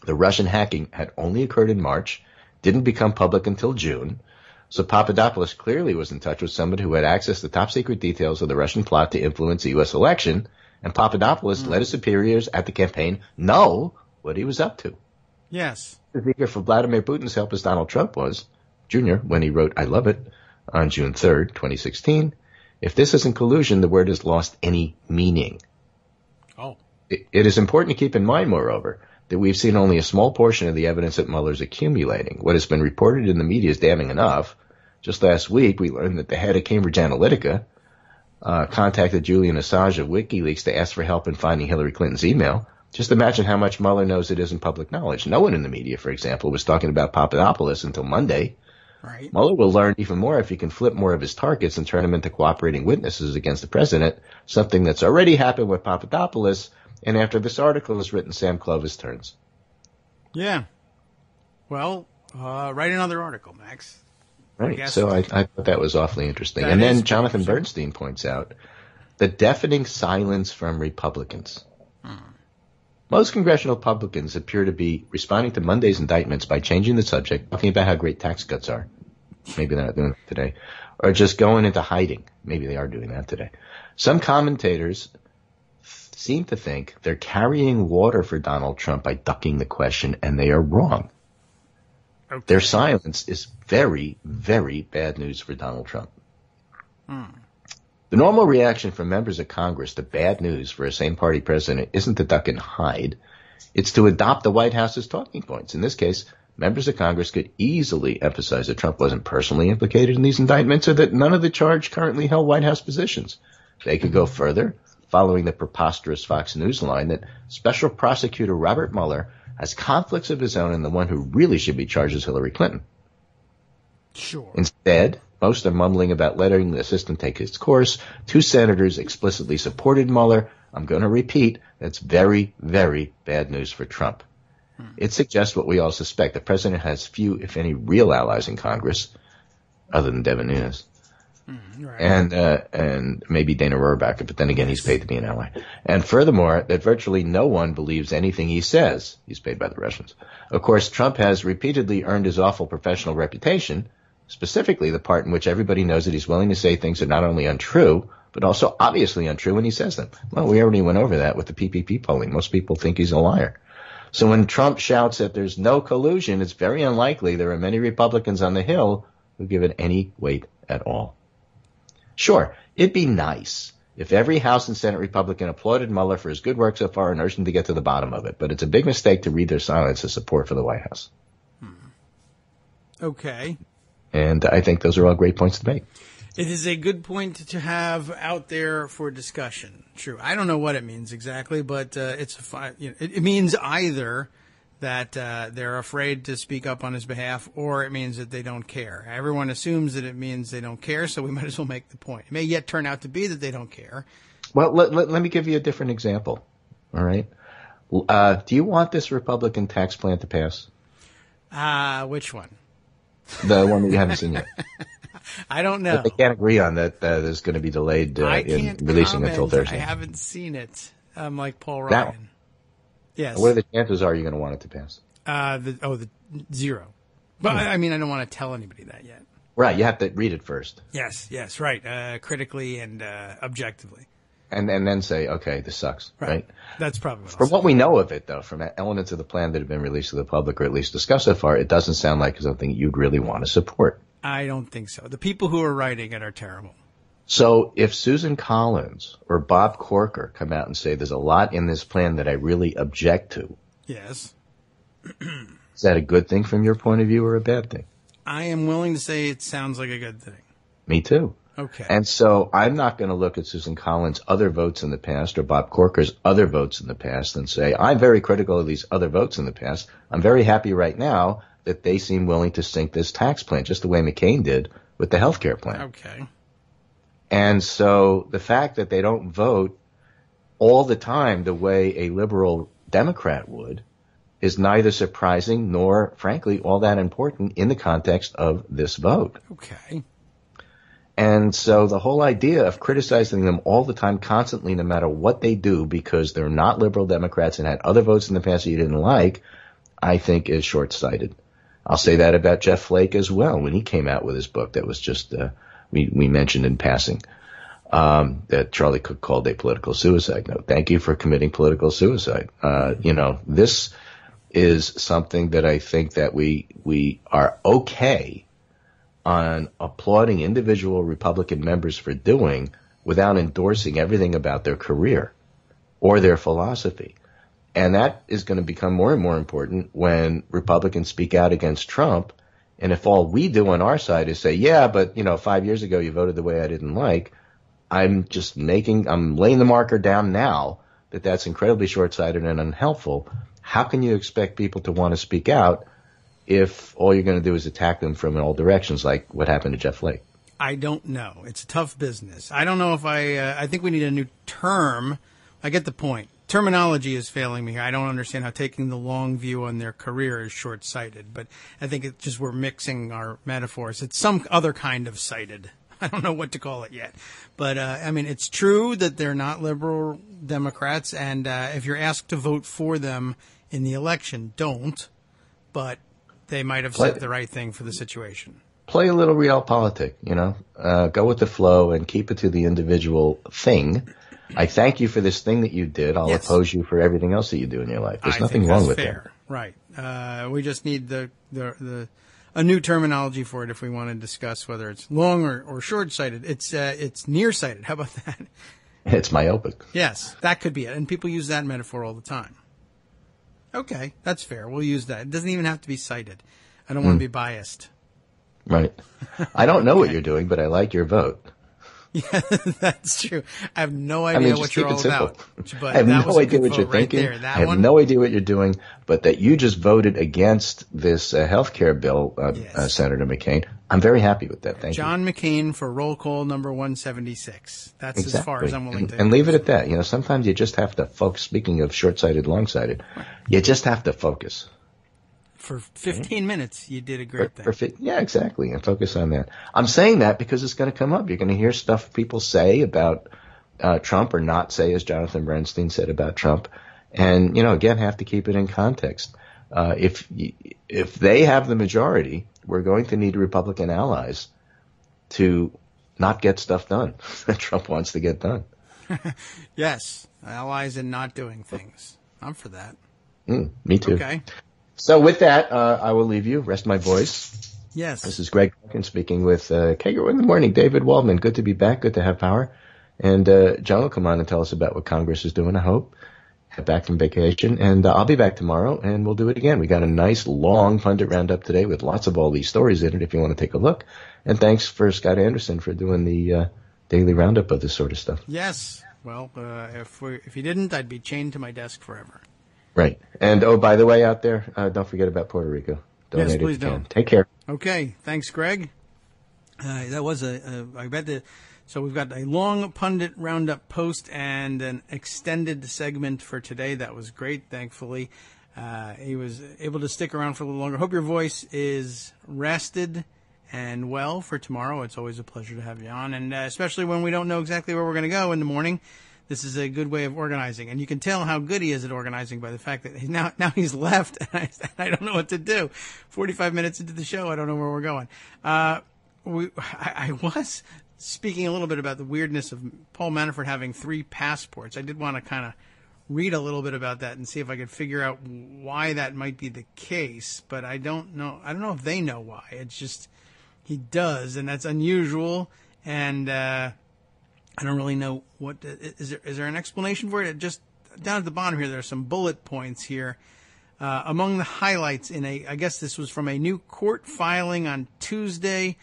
The Russian hacking had only occurred in March, didn't become public until June. So Papadopoulos clearly was in touch with somebody who had access to top secret details of the Russian plot to influence the U.S. election, and Papadopoulos let his superiors at the campaign know what he was up to. Yes. As eager for Vladimir Putin's help as Donald Trump was, Jr., when he wrote I Love It on June 3rd, 2016, if this isn't collusion, the word has lost any meaning. Oh. It is important to keep in mind, moreover, that we've seen only a small portion of the evidence that Mueller's accumulating. What has been reported in the media is damning enough. Just last week, we learned that the head of Cambridge Analytica contacted Julian Assange of WikiLeaks to ask for help in finding Hillary Clinton's email. Just imagine how much Mueller knows it isn't public knowledge. No one in the media, for example, was talking about Papadopoulos until Monday. Right. Mueller will learn even more if he can flip more of his targets and turn them into cooperating witnesses against the president, something that's already happened with Papadopoulos, and after this article is written, Sam Clovis turns. Yeah. Well, write another article, Max. Right. So I thought that was awfully interesting. That and then is Jonathan interesting. Bernstein points out the deafening silence from Republicans. Most congressional Republicans appear to be responding to Monday's indictments by changing the subject, talking about how great tax cuts are. Maybe they're not doing it today. Or just going into hiding. Maybe they are doing that today. Some commentators seem to think they're carrying water for Donald Trump by ducking the question, and they are wrong. Okay. Their silence is very, very bad news for Donald Trump. The normal reaction from members of Congress to bad news for a same-party president isn't to duck and hide. It's to adopt the White House's talking points. In this case, members of Congress could easily emphasize that Trump wasn't personally implicated in these indictments or that none of the charged currently held White House positions. They could go further, following the preposterous Fox News line that Special Prosecutor Robert Mueller has conflicts of his own and the one who really should be charged is Hillary Clinton. Sure. Instead, most are mumbling about letting the system take its course. 2 senators explicitly supported Mueller. I'm going to repeat, that's very, very bad news for Trump. It suggests what we all suspect. The president has few, if any, real allies in Congress, other than Devin Nunes. Right. And maybe Dana Rohrabacher, but then again, he's paid to be an ally. And furthermore, that virtually no one believes anything he says. He's paid by the Russians. Of course, Trump has repeatedly earned his awful professional reputation, specifically the part in which everybody knows that he's willing to say things that are not only untrue, but also obviously untrue when he says them. Well, we already went over that with the PPP polling. Most people think he's a liar. So when Trump shouts that there's no collusion, it's very unlikely there are many Republicans on the Hill who give it any weight at all. Sure, it'd be nice if every House and Senate Republican applauded Mueller for his good work so far and urged him to get to the bottom of it, but it's a big mistake to read their silence as support for the White House. Okay. And I think those are all great points to make. It is a good point to have out there for discussion. True. I don't know what it means exactly, but it means either that they're afraid to speak up on his behalf, or it means that they don't care. Everyone assumes that it means they don't care, so we might as well make the point. It may yet turn out to be that they don't care. Well, let me give you a different example. All right. Do you want this Republican tax plan to pass? Which one? The one that you haven't seen yet. I don't know. But they can't agree on that. Is going to be delayed in releasing comment. until Thursday. I haven't seen it. I'm like Paul That Ryan. Yes. What are the chances are you're going to want it to pass? The 0. But I mean, I don't want to tell anybody that yet. Right. You have to read it first. Yes, right. Critically and objectively. And then say, okay, this sucks. Right. That's probably what From what we know of it, though, from elements of the plan that have been released to the public or at least discussed so far, it doesn't sound like something you'd really want to support. I don't think so. The people who are writing it are terrible. So if Susan Collins or Bob Corker come out and say there's a lot in this plan that I really object to. Yes. Is that a good thing from your point of view or a bad thing? I am willing to say it sounds like a good thing. Me too. Okay. And so I'm not going to look at Susan Collins' other votes in the past or Bob Corker's other votes in the past and say, I'm very critical of these other votes in the past. I'm very happy right now that they seem willing to sink this tax plan, just the way McCain did with the health care plan. Okay. And so the fact that they don't vote all the time the way a liberal Democrat would is neither surprising nor, frankly, all that important in the context of this vote. Okay. And so the whole idea of criticizing them all the time, constantly, no matter what they do, because they're not liberal Democrats and had other votes in the past that you didn't like, I think is short-sighted. I'll say that about Jeff Flake as well when he came out with his book that was just we mentioned in passing that Charlie Cook called a political suicide note. Thank you for committing political suicide. This is something that I think that we are okay on applauding individual Republican members for doing without endorsing everything about their career or their philosophy. And that is going to become more and more important when Republicans speak out against Trump. And if all we do on our side is say, yeah, but 5 years ago you voted the way I didn't like, I'm laying the marker down now that that's incredibly short-sighted and unhelpful. How can you expect people to want to speak out if all you're going to do is attack them from all directions, like what happened to Jeff Flake? I don't know. It's a tough business. I don't know if I think we need a new term. I get the point. Terminology is failing me here. I don't understand how taking the long view on their career is short-sighted, but I think it's just we're mixing our metaphors. It's some other kind of sighted. I don't know what to call it yet. But, it's true that they're not liberal Democrats, and if you're asked to vote for them in the election, don't. But they might have said the right thing for the situation. Play a little realpolitik, go with the flow and keep it to the individual thing. I thank you for this thing that you did. I'll oppose you for everything else that you do in your life. There's nothing wrong with that. Right. We just need a new terminology for it if we want to discuss whether it's long or short-sighted. It's nearsighted. How about that? It's myopic. Yes, that could be it. And people use that metaphor all the time. Okay, that's fair. We'll use that. It doesn't even have to be cited. I don't want to be biased. Right. I don't know what you're doing, but I like your vote. Yeah, that's true. I have no idea what you're all about. But I have no idea what you're thinking. Right there, I have no idea what you're doing, but that you just voted against this health care bill, Senator McCain. I'm very happy with that. Thank you. John McCain for roll call number 176. That's exactly. As far as I'm willing to. And leave it at that. Sometimes you just have to focus. Speaking of short-sighted, long-sighted, you just have to focus. For 15 minutes, you did a great thing. Yeah, exactly, and focus on that. I'm saying that because it's going to come up. You're going to hear stuff people say about Trump or not say, as Jonathan Bernstein said about Trump. And, again, have to keep it in context. If they have the majority, we're going to need Republican allies to not get stuff done that Trump wants to get done. Yes, allies in not doing things. I'm for that. Me too. Okay. So with that, I will leave you. Rest my voice. Yes. This is Greg Perkins speaking with Kagro in the morning. David Waldman, good to be back. Good to have power. And John will come on and tell us about what Congress is doing, I hope. Head back from vacation. And I'll be back tomorrow, and we'll do it again. We got a nice, long pundit roundup today with lots of all these stories in it if you want to take a look. And thanks for Scott Anderson for doing the daily roundup of this sort of stuff. Yes. Well, if he didn't, I'd be chained to my desk forever. Right. And, oh, by the way, out there, don't forget about Puerto Rico. Donate yes, please don't. Take care. Okay. Thanks, Greg. That was so we've got a long pundit roundup post and an extended segment for today. That was great, thankfully. He was able to stick around for a little longer. Hope your voice is rested and well for tomorrow. It's always a pleasure to have you on, and especially when we don't know exactly where we're going to go in the morning. This is a good way of organizing, and you can tell how good he is at organizing by the fact that now he's left, and I don't know what to do. 45 minutes into the show, I don't know where we're going. I was speaking a little bit about the weirdness of Paul Manafort having 3 passports. I did want to kind of read a little bit about that and see if I could figure out why that might be the case, but I don't know. I don't know if they know why. It's just he does, and that's unusual, and I don't really know what is there an explanation for it? Just down at the bottom here, there are some bullet points here. Among the highlights I guess this was from a new court filing on Tuesday.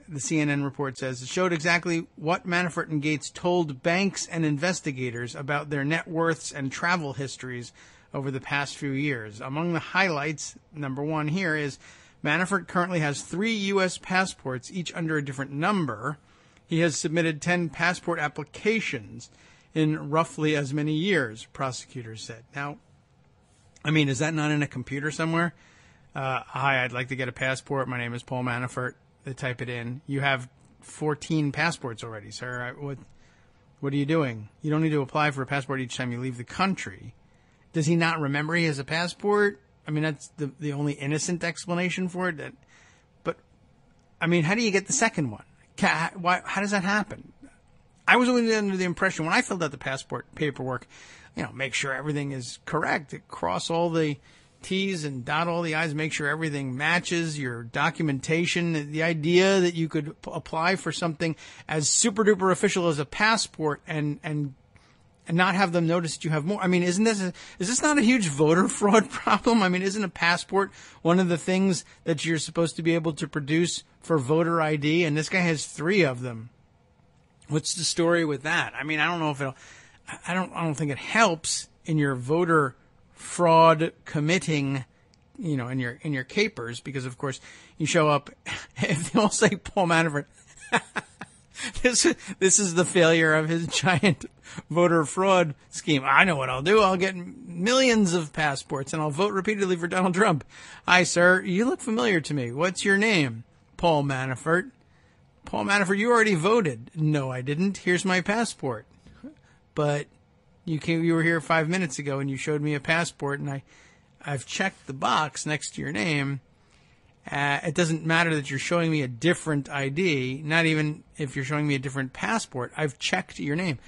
The CNN report says it showed exactly what Manafort and Gates told banks and investigators about their net worths and travel histories over the past few years. Among the highlights, number 1 here is Manafort currently has 3 U.S. passports, each under a different number. He has submitted 10 passport applications in roughly as many years, prosecutors said. Now, is that not in a computer somewhere? Hi, I'd like to get a passport. My name is Paul Manafort. They type it in. You have 14 passports already, sir. What are you doing? You don't need to apply for a passport each time you leave the country. Does he not remember he has a passport? I mean, that's the only innocent explanation for it. But, I mean, how do you get the second one? How does that happen? I was only under the impression when I filled out the passport paperwork, make sure everything is correct. Cross all the T's and dot all the I's, make sure everything matches your documentation. The idea that you could apply for something as super duper official as a passport and not have them notice that you have more. I mean, is this not a huge voter fraud problem? I mean, isn't a passport one of the things that you're supposed to be able to produce for voter ID? And this guy has 3 of them. What's the story with that? I mean, I don't know if I don't think it helps in your voter fraud committing, in your capers, because of course you show up, if they all say Paul Manafort, this is the failure of his giant voter fraud scheme. I know what I'll do. I'll get millions of passports and I'll vote repeatedly for Donald Trump. Hi, sir. You look familiar to me. What's your name? Paul Manafort. Paul Manafort, you already voted. No, I didn't. Here's my passport. But you were here 5 minutes ago and you showed me a passport and I've checked the box next to your name. It doesn't matter that you're showing me a different ID, not even if you're showing me a different passport. I've checked your name.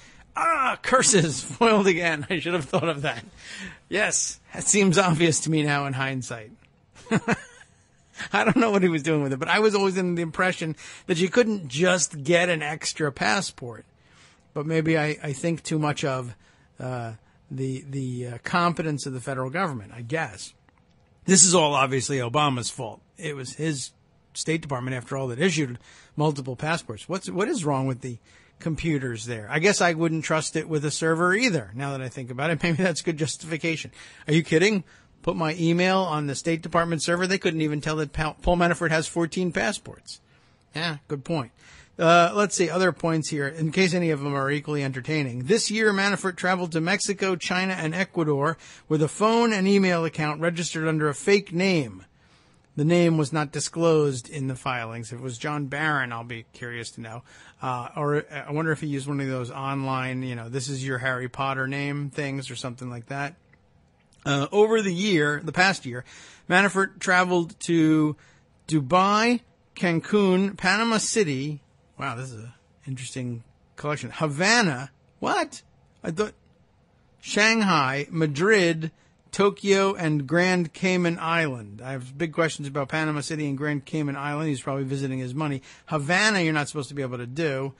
Curses, foiled again. I should have thought of that. Yes, that seems obvious to me now in hindsight. I don't know what he was doing with it, but I was always under the impression that you couldn't just get an extra passport. But maybe I think too much of the competence of the federal government, I guess. This is all obviously Obama's fault. It was his State Department, after all, that issued multiple passports. What is wrong with the computers there? I guess I wouldn't trust it with a server either, now that I think about it. Maybe that's good justification. Are you kidding? Put my email on the State Department server. They couldn't even tell that Paul Manafort has 14 passports. Yeah, good point. Let's see, other points here, in case any of them are equally entertaining. This year, Manafort traveled to Mexico, China, and Ecuador with a phone and email account registered under a fake name. The name was not disclosed in the filings. If it was John Barron, I'll be curious to know. Or I wonder if he used one of those online, this is your Harry Potter name things or something like that. Over the past year, Manafort traveled to Dubai, Cancun, Panama City. Wow, this is an interesting collection. Havana. What? I thought Shanghai, Madrid, Tokyo, and Grand Cayman Island. I have big questions about Panama City and Grand Cayman Island. He's probably visiting his money. Havana, you're not supposed to be able to do.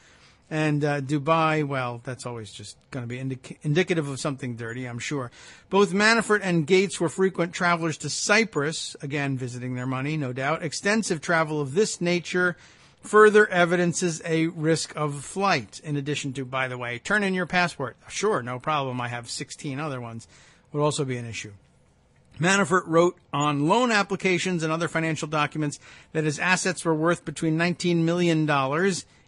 And Dubai, well, that's always just going to be indicative of something dirty, I'm sure. Both Manafort and Gates were frequent travelers to Cyprus, again, visiting their money, no doubt. Extensive travel of this nature further evidences a risk of flight, in addition to, by the way, turn in your passport. Sure, no problem. I have 16 other ones. Would also be an issue. Manafort wrote on loan applications and other financial documents that his assets were worth between $19 million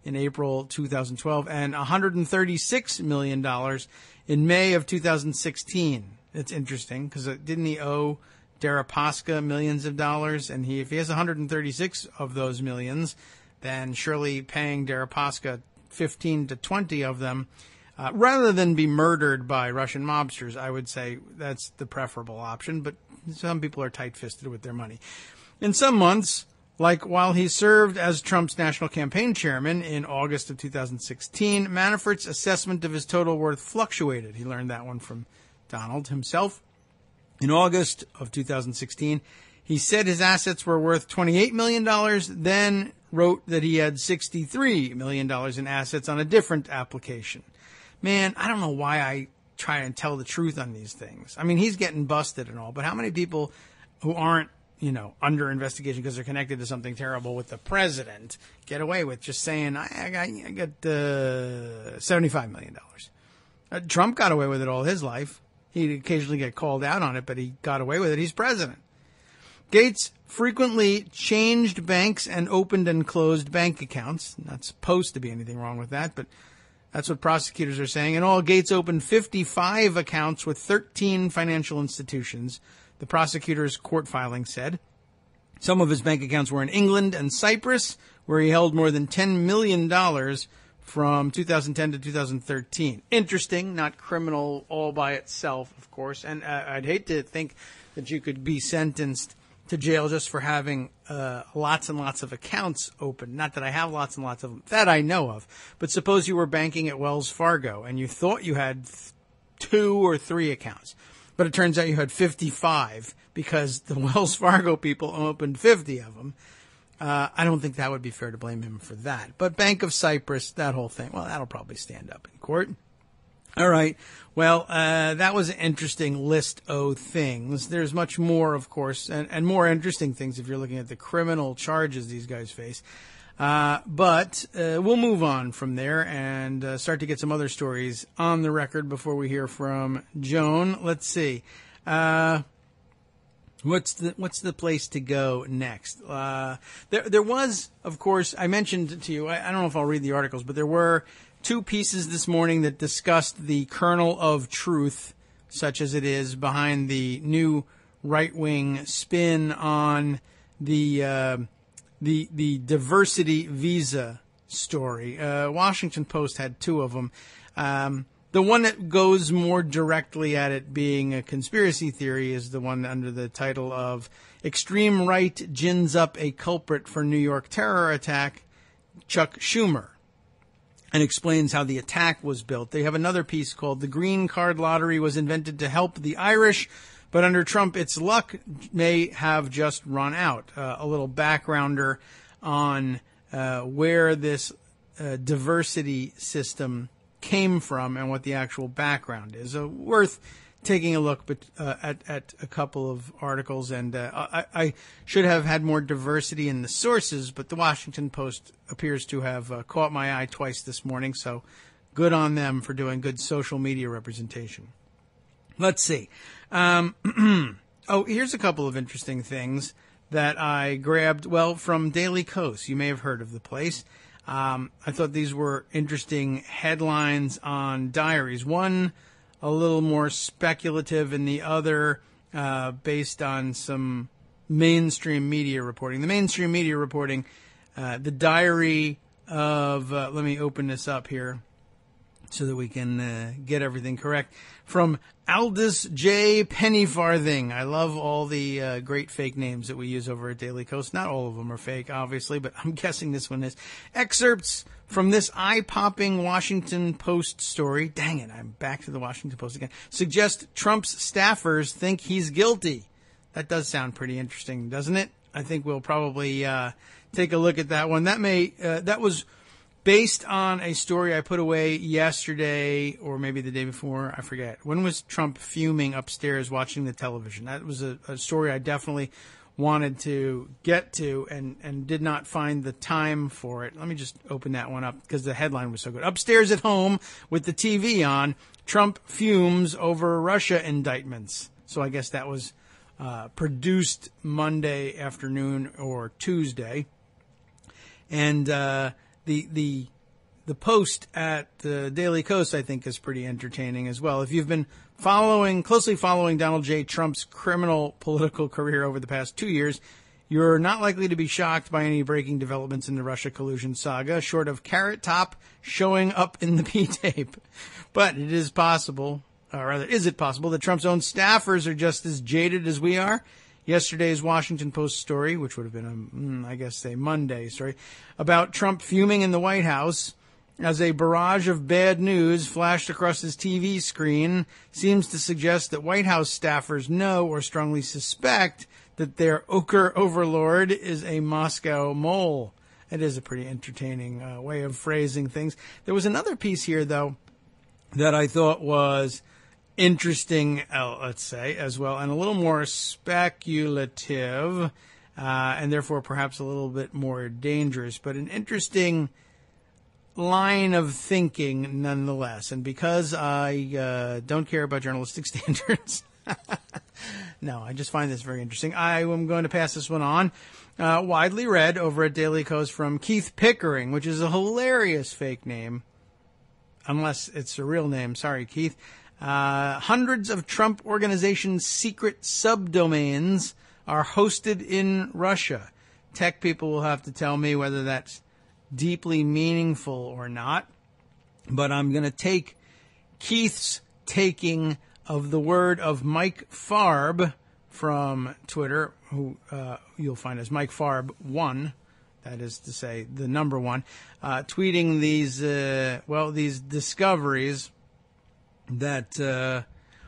in April 2012 and $136 million in May of 2016. It's interesting because didn't he owe Deripaska millions of dollars? And if he has 136 of those millions, then surely paying Deripaska 15 to 20 of them, rather than be murdered by Russian mobsters, I would say that's the preferable option. But some people are tight-fisted with their money. In some months, like while he served as Trump's national campaign chairman in August of 2016, Manafort's assessment of his total worth fluctuated. He learned that one from Donald himself. In August of 2016, he said his assets were worth $28 million, then wrote that he had $63 million in assets on a different application. Man, I don't know why I try and tell the truth on these things. I mean, he's getting busted and all, but how many people who aren't, under investigation because they're connected to something terrible with the president get away with just saying, I got $75 million. Trump got away with it all his life. He'd occasionally get called out on it, but he got away with it. He's president. Gates frequently changed banks and opened and closed bank accounts. Not supposed to be anything wrong with that, but that's what prosecutors are saying. In all, Gates opened 55 accounts with 13 financial institutions, the prosecutor's court filing said. Some of his bank accounts were in England and Cyprus, where he held more than $10 million from 2010 to 2013. Interesting, not criminal all by itself, of course. And I'd hate to think that you could be sentenced to jail just for having lots and lots of accounts open. Not that I have lots and lots of them, that I know of. But suppose you were banking at Wells Fargo and you thought you had 2 or 3 accounts. But it turns out you had 55 because the Wells Fargo people opened 50 of them. I don't think that would be fair to blame him for that. But Bank of Cyprus, that whole thing, well, that'll probably stand up in court. All right. Well, that was an interesting list of things. There's much more, of course, and more interesting things if you're looking at the criminal charges these guys face. But we'll move on from there and start to get some other stories on the record before we hear from Joan. Let's see. What's the place to go next? There was, of course, I mentioned to you, I don't know if I'll read the articles, but there were 2 pieces this morning that discussed the kernel of truth, such as it is, behind the new right-wing spin on the diversity visa story. Washington Post had 2 of them. The one that goes more directly at it being a conspiracy theory is the one under the title of Extreme Right Gins Up a Culprit for New York Terror Attack, Chuck Schumer, and explains how the attack was built. They have another piece called The Green Card Lottery Was Invented to Help the Irish, but under Trump, its luck may have just run out. A little backgrounder on where this diversity system came from and what the actual background is. Worth taking a look at a couple of articles. And I should have had more diversity in the sources, but the Washington Post appears to have caught my eye twice this morning. So good on them for doing good social media representation. Let's see. Here's a couple of interesting things that I grabbed, from Daily Kos. You may have heard of the place. I thought these were interesting headlines on diaries. One a little more speculative and the other based on some mainstream media reporting. The mainstream media reporting, the diary of, let me open this up here so that we can get everything correct. From Aldous J. Pennyfarthing. I love all the great fake names that we use over at Daily Kos. Not all of them are fake, obviously, but I'm guessing this one is. Excerpts from this eye-popping Washington Post story. Dang it, I'm back to the Washington Post again. Suggest Trump's staffers think he's guilty. That does sound pretty interesting, doesn't it? I think we'll probably take a look at that one. That was based on a story I put away yesterday or maybe the day before. I forget. When was Trump fuming upstairs watching the television? That was a story I definitely wanted to get to and did not find the time for it. Let me just open that one up because the headline was so good. Upstairs at home with the TV on, Trump fumes over Russia indictments. So I guess that was produced Monday afternoon or Tuesday. And the post at the Daily Kos, I think, is pretty entertaining as well. If you've been closely following Donald J. Trump's criminal political career over the past 2 years, you're not likely to be shocked by any breaking developments in the Russia collusion saga, short of Carrot Top showing up in the P-tape. But it is possible, or rather, is it possible that Trump's own staffers are just as jaded as we are? Yesterday's Washington Post story, which would have been, a Monday story, about Trump fuming in the White House as a barrage of bad news flashed across his TV screen, seems to suggest that White House staffers know or strongly suspect that their ochre overlord is a Moscow mole. It is a pretty entertaining way of phrasing things. There was another piece here, though, that I thought was interesting, let's say, as well, and a little more speculative, and therefore perhaps a little bit more dangerous, but an interesting line of thinking nonetheless. And because I don't care about journalistic standards, no, I just find this very interesting. I am going to pass this one on. Widely read over at Daily Kos from Keith Pickering, which is a hilarious fake name, unless it's a real name. Sorry, Keith. Hundreds of Trump Organization's secret subdomains are hosted in Russia. Tech people will have to tell me whether that's deeply meaningful or not. But I'm going to take Keith's taking of the word of Mike Farb from Twitter, who you'll find as Mike Farb 1, that is to say the number 1, tweeting these discoveries that,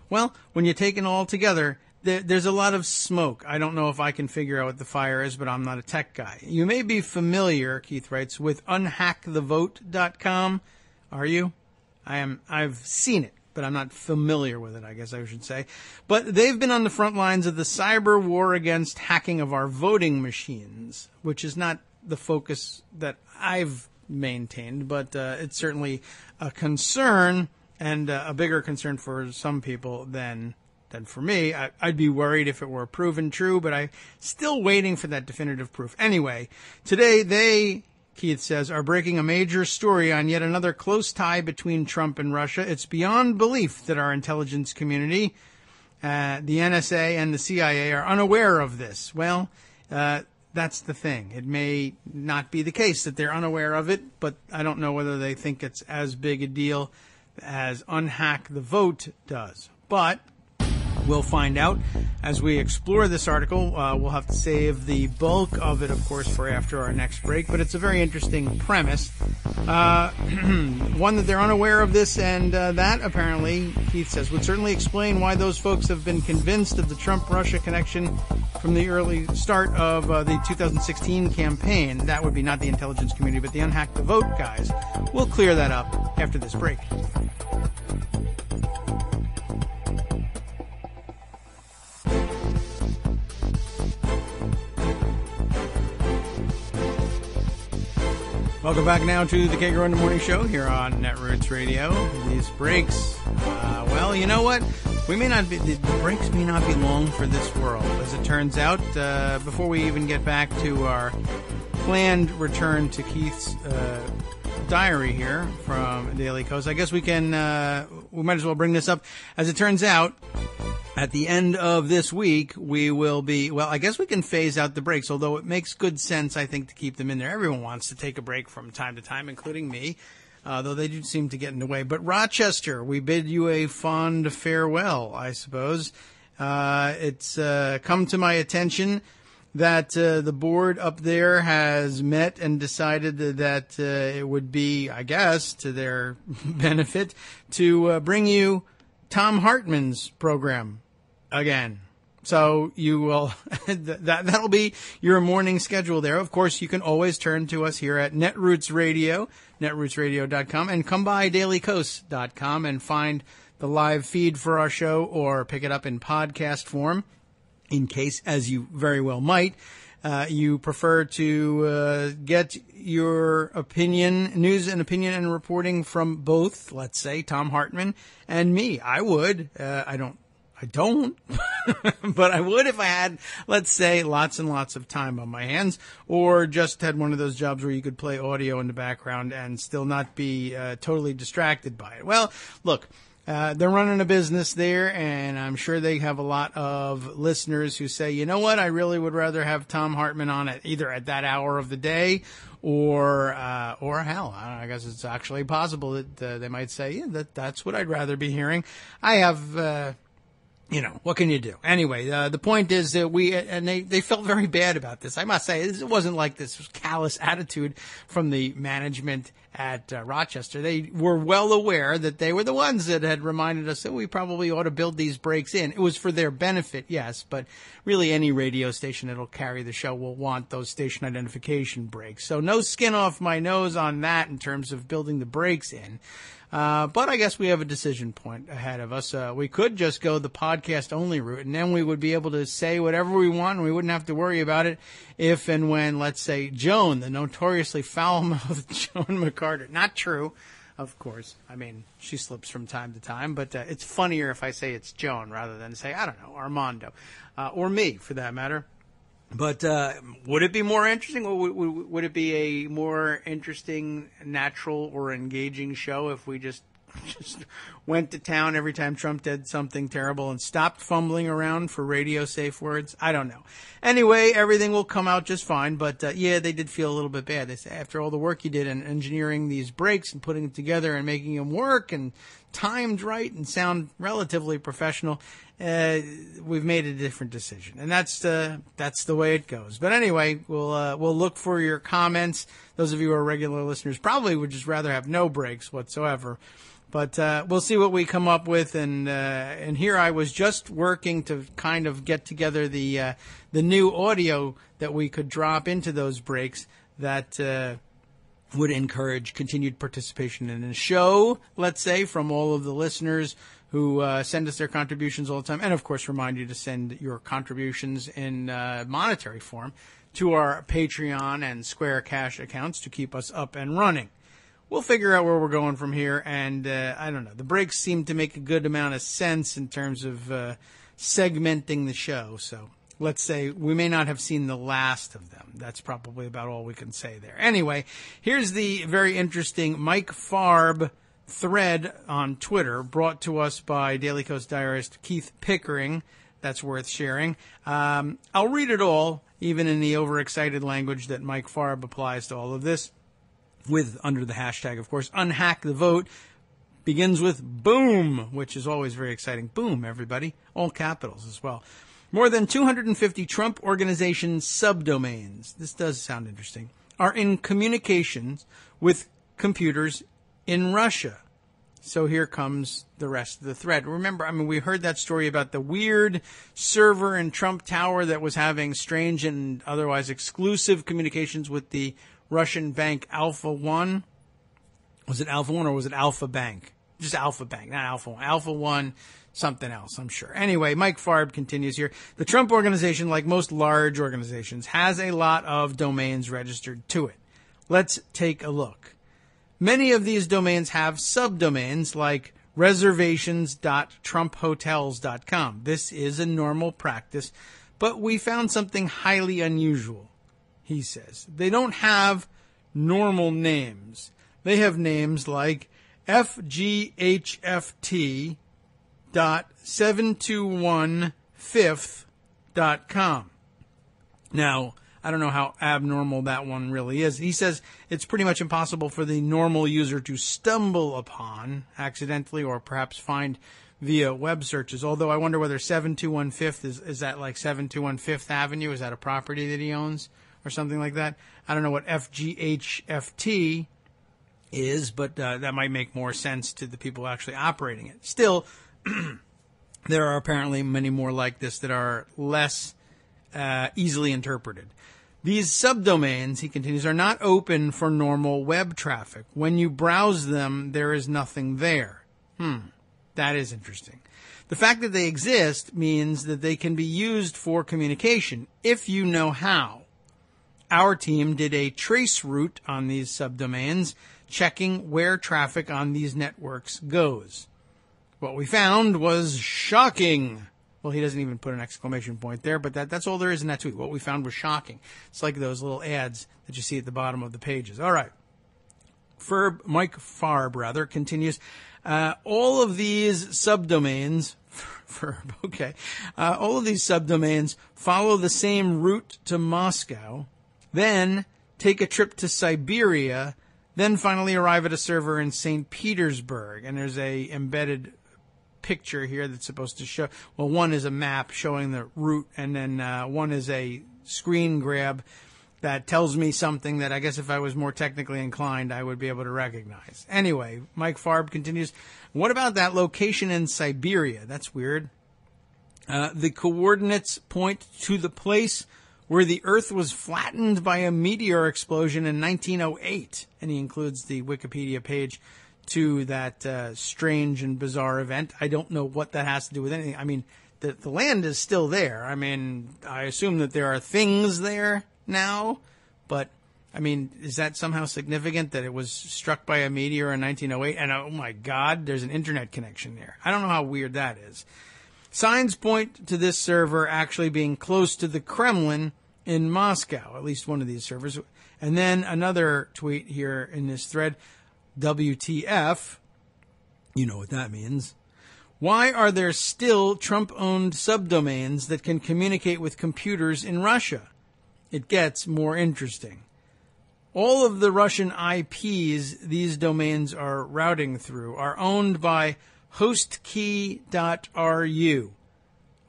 when you take it all together, there's a lot of smoke. I don't know if I can figure out what the fire is, but I'm not a tech guy. You may be familiar, Keith writes, with unhackthevote.com. Are you? I am. I've seen it, but I'm not familiar with it, I guess I should say. But they've been on the front lines of the cyber war against hacking of our voting machines, which is not the focus that I've maintained, but it's certainly a concern, and a bigger concern for some people than for me. I'd be worried if it were proven true, but I'm still waiting for that definitive proof. Anyway, today they, Keith says, are breaking a major story on yet another close tie between Trump and Russia. It's beyond belief that our intelligence community, the NSA and the CIA, are unaware of this. Well, that's the thing. It may not be the case that they're unaware of it, but I don't know whether they think it's as big a deal as Unhack the Vote does. But we'll find out as we explore this article. We'll have to save the bulk of it, of course, for after our next break. But it's a very interesting premise. One that they're unaware of this, and that apparently, Keith says, would certainly explain why those folks have been convinced of the Trump-Russia connection from the early start of the 2016 campaign. That would be not the intelligence community, but the Unhack the Vote guys. We'll clear that up after this break. Welcome back now to the Kagro in the Morning Show here on Netroots Radio. These breaks, you know what? The breaks may not be long for this world. As it turns out, before we even get back to our planned return to Keith's diary here from Daily Kos, I guess we might as well bring this up. As it turns out, at the end of this week, we will be, I guess we can phase out the breaks, although it makes good sense, I think, to keep them in there. Everyone wants to take a break from time to time, including me, though they do seem to get in the way. But Rochester, we bid you a fond farewell, I suppose. It's come to my attention that the board up there has met and decided that it would be, I guess, to their benefit, to bring you Tom Hartman's program again. So you will, that'll be your morning schedule there. Of course, you can always turn to us here at Netroots Radio, netrootsradio.com, and come by dailykos.com and find the live feed for our show, or pick it up in podcast form, in case, as you very well might, you prefer to get your news and opinion and reporting from both, let's say, Tom Hartman and me. I would. I don't, but I would if I had, let's say, lots and lots of time on my hands, or just had one of those jobs where you could play audio in the background and still not be totally distracted by it. Well, look, they're running a business there, and I'm sure they have a lot of listeners who say, you know what, I really would rather have Tom Hartman on it either at that hour of the day, or hell, I guess it's actually possible that they might say, yeah, that's what I'd rather be hearing. I have, what can you do? Anyway, the point is that they felt very bad about this. I must say, it wasn't like this callous attitude from the management at Rochester. They were well aware that they were the ones that had reminded us that we probably ought to build these breaks in. It was for their benefit, yes, but really any radio station that'll carry the show will want those station identification breaks. So no skin off my nose on that in terms of building the breaks in. But I guess we have a decision point ahead of us. We could just go the podcast only route, and then we would be able to say whatever we want, and we wouldn't have to worry about it if and when, let's say, Joan, the notoriously foul-mouthed Joan McCarter. Not true, of course. I mean, she slips from time to time, but it's funnier if I say it's Joan rather than say, I don't know, Armando, or me, for that matter. But would it be more interesting, or would it be a more interesting, natural, or engaging show if we just just went to town every time Trump did something terrible and stopped fumbling around for radio safe words. I don't know. Anyway, everything will come out just fine. But yeah, they did feel a little bit bad. They say after all the work you did in engineering these breaks and putting them together and making them work and timed right and sound relatively professional, we've made a different decision, and that's the way it goes. But anyway, we'll look for your comments. Those of you who are regular listeners probably would just rather have no breaks whatsoever. But we'll see what we come up with, and here I was just working to kind of get together the new audio that we could drop into those breaks that would encourage continued participation in the show, let's say, from all of the listeners who send us their contributions all the time. And, of course, remind you to send your contributions in monetary form to our Patreon and Square Cash accounts to keep us up and running. We'll figure out where we're going from here. And, I don't know, the breaks seem to make a good amount of sense in terms of segmenting the show. So let's say we may not have seen the last of them. That's probably about all we can say there. Anyway, here's the very interesting Mike Farb thread on Twitter brought to us by Daily Coast diarist Keith Pickering. That's worth sharing. I'll read it all, even in the overexcited language that Mike Farb applies to all of this, with under the hashtag, of course, Unhack the Vote. Begins with boom, which is always very exciting. Boom, everybody. All capitals as well. More than 250 Trump Organization subdomains, this does sound interesting, are in communications with computers in Russia. So here comes the rest of the thread. Remember, we heard that story about the weird server in Trump Tower that was having strange and otherwise exclusive communications with the Russian bank Alpha One. Was it Alpha One or was it Alpha Bank? Just Alpha Bank, not Alpha One. Alpha One, something else, I'm sure. Anyway, Mike Farb continues here. The Trump Organization, like most large organizations, has a lot of domains registered to it. Let's take a look. Many of these domains have subdomains like reservations.trumphotels.com. This is a normal practice, but we found something highly unusual, he says. They don't have normal names. They have names like fghft.721fifth.com. Now, I don't know how abnormal that one really is. He says it's pretty much impossible for the normal user to stumble upon accidentally or perhaps find via web searches. Although I wonder whether 721 Fifth is that like 721 Fifth Avenue? Is that a property that he owns or something like that? I don't know what FGHFT is, but that might make more sense to the people actually operating it. Still, there are apparently many more like this that are less easily interpreted. These subdomains, he continues, are not open for normal web traffic. When you browse them, there is nothing there. That is interesting. The fact that they exist means that they can be used for communication if you know how. Our team did a trace route on these subdomains, checking where traffic on these networks goes. What we found was shocking. Well, he doesn't even put an exclamation point there, but that's all there is in that tweet. What we found was shocking. It's like those little ads that you see at the bottom of the pages. All right. Mike Farb continues. All of these subdomains, all of these subdomains follow the same route to Moscow, then take a trip to Siberia, then finally arrive at a server in St. Petersburg. And there's a embedded picture here that's supposed to show, well, one is a map showing the route, and then one is a screen grab that tells me something that I guess if I was more technically inclined, I would be able to recognize. Anyway, Mike Farb continues, what about that location in Siberia? That's weird. The coordinates point to the place where the Earth was flattened by a meteor explosion in 1908. And he includes the Wikipedia page to that strange and bizarre event. I don't know what that has to do with anything. I mean, the land is still there. I mean, I assume that there are things there now, but, I mean, is that somehow significant that it was struck by a meteor in 1908? And, oh, my God, there's an internet connection there. I don't know how weird that is. Signs point to this server actually being close to the Kremlin in Moscow, at least one of these servers. And then another tweet here in this thread, WTF, You know what that means. Why are there still Trump-owned subdomains that can communicate with computers in Russia? It gets more interesting. All of the Russian IPs these domains are routing through are owned by hostkey.ru,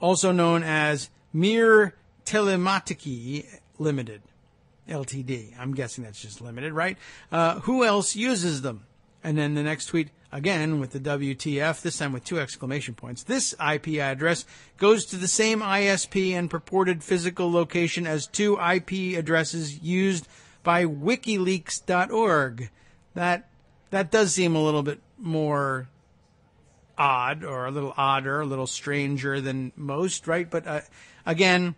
also known as Mir Telematiki Limited, Ltd. I'm guessing that's just limited, right? Who else uses them? And then the next tweet, again with the WTF, this time with 2 exclamation points. This IP address goes to the same ISP and purported physical location as 2 IP addresses used by WikiLeaks.org. That does seem a little bit more odd, or a little odder, a little stranger than most, right? But again,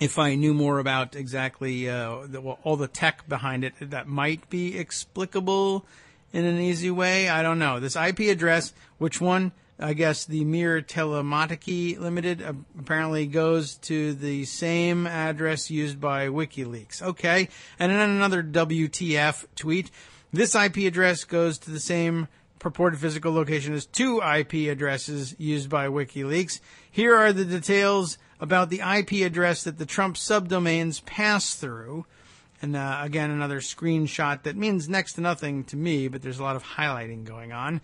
if I knew more about exactly all the tech behind it, that might be explicable in an easy way. I don't know. This IP address, which one? I guess the Mir Telematiki Limited apparently goes to the same address used by WikiLeaks. Okay. And then another WTF tweet. This IP address goes to the same purported physical location as 2 IP addresses used by WikiLeaks. Here are the details about the IP address that the Trump subdomains pass through. And again, another screenshot that means next to nothing to me, but there's a lot of highlighting going on.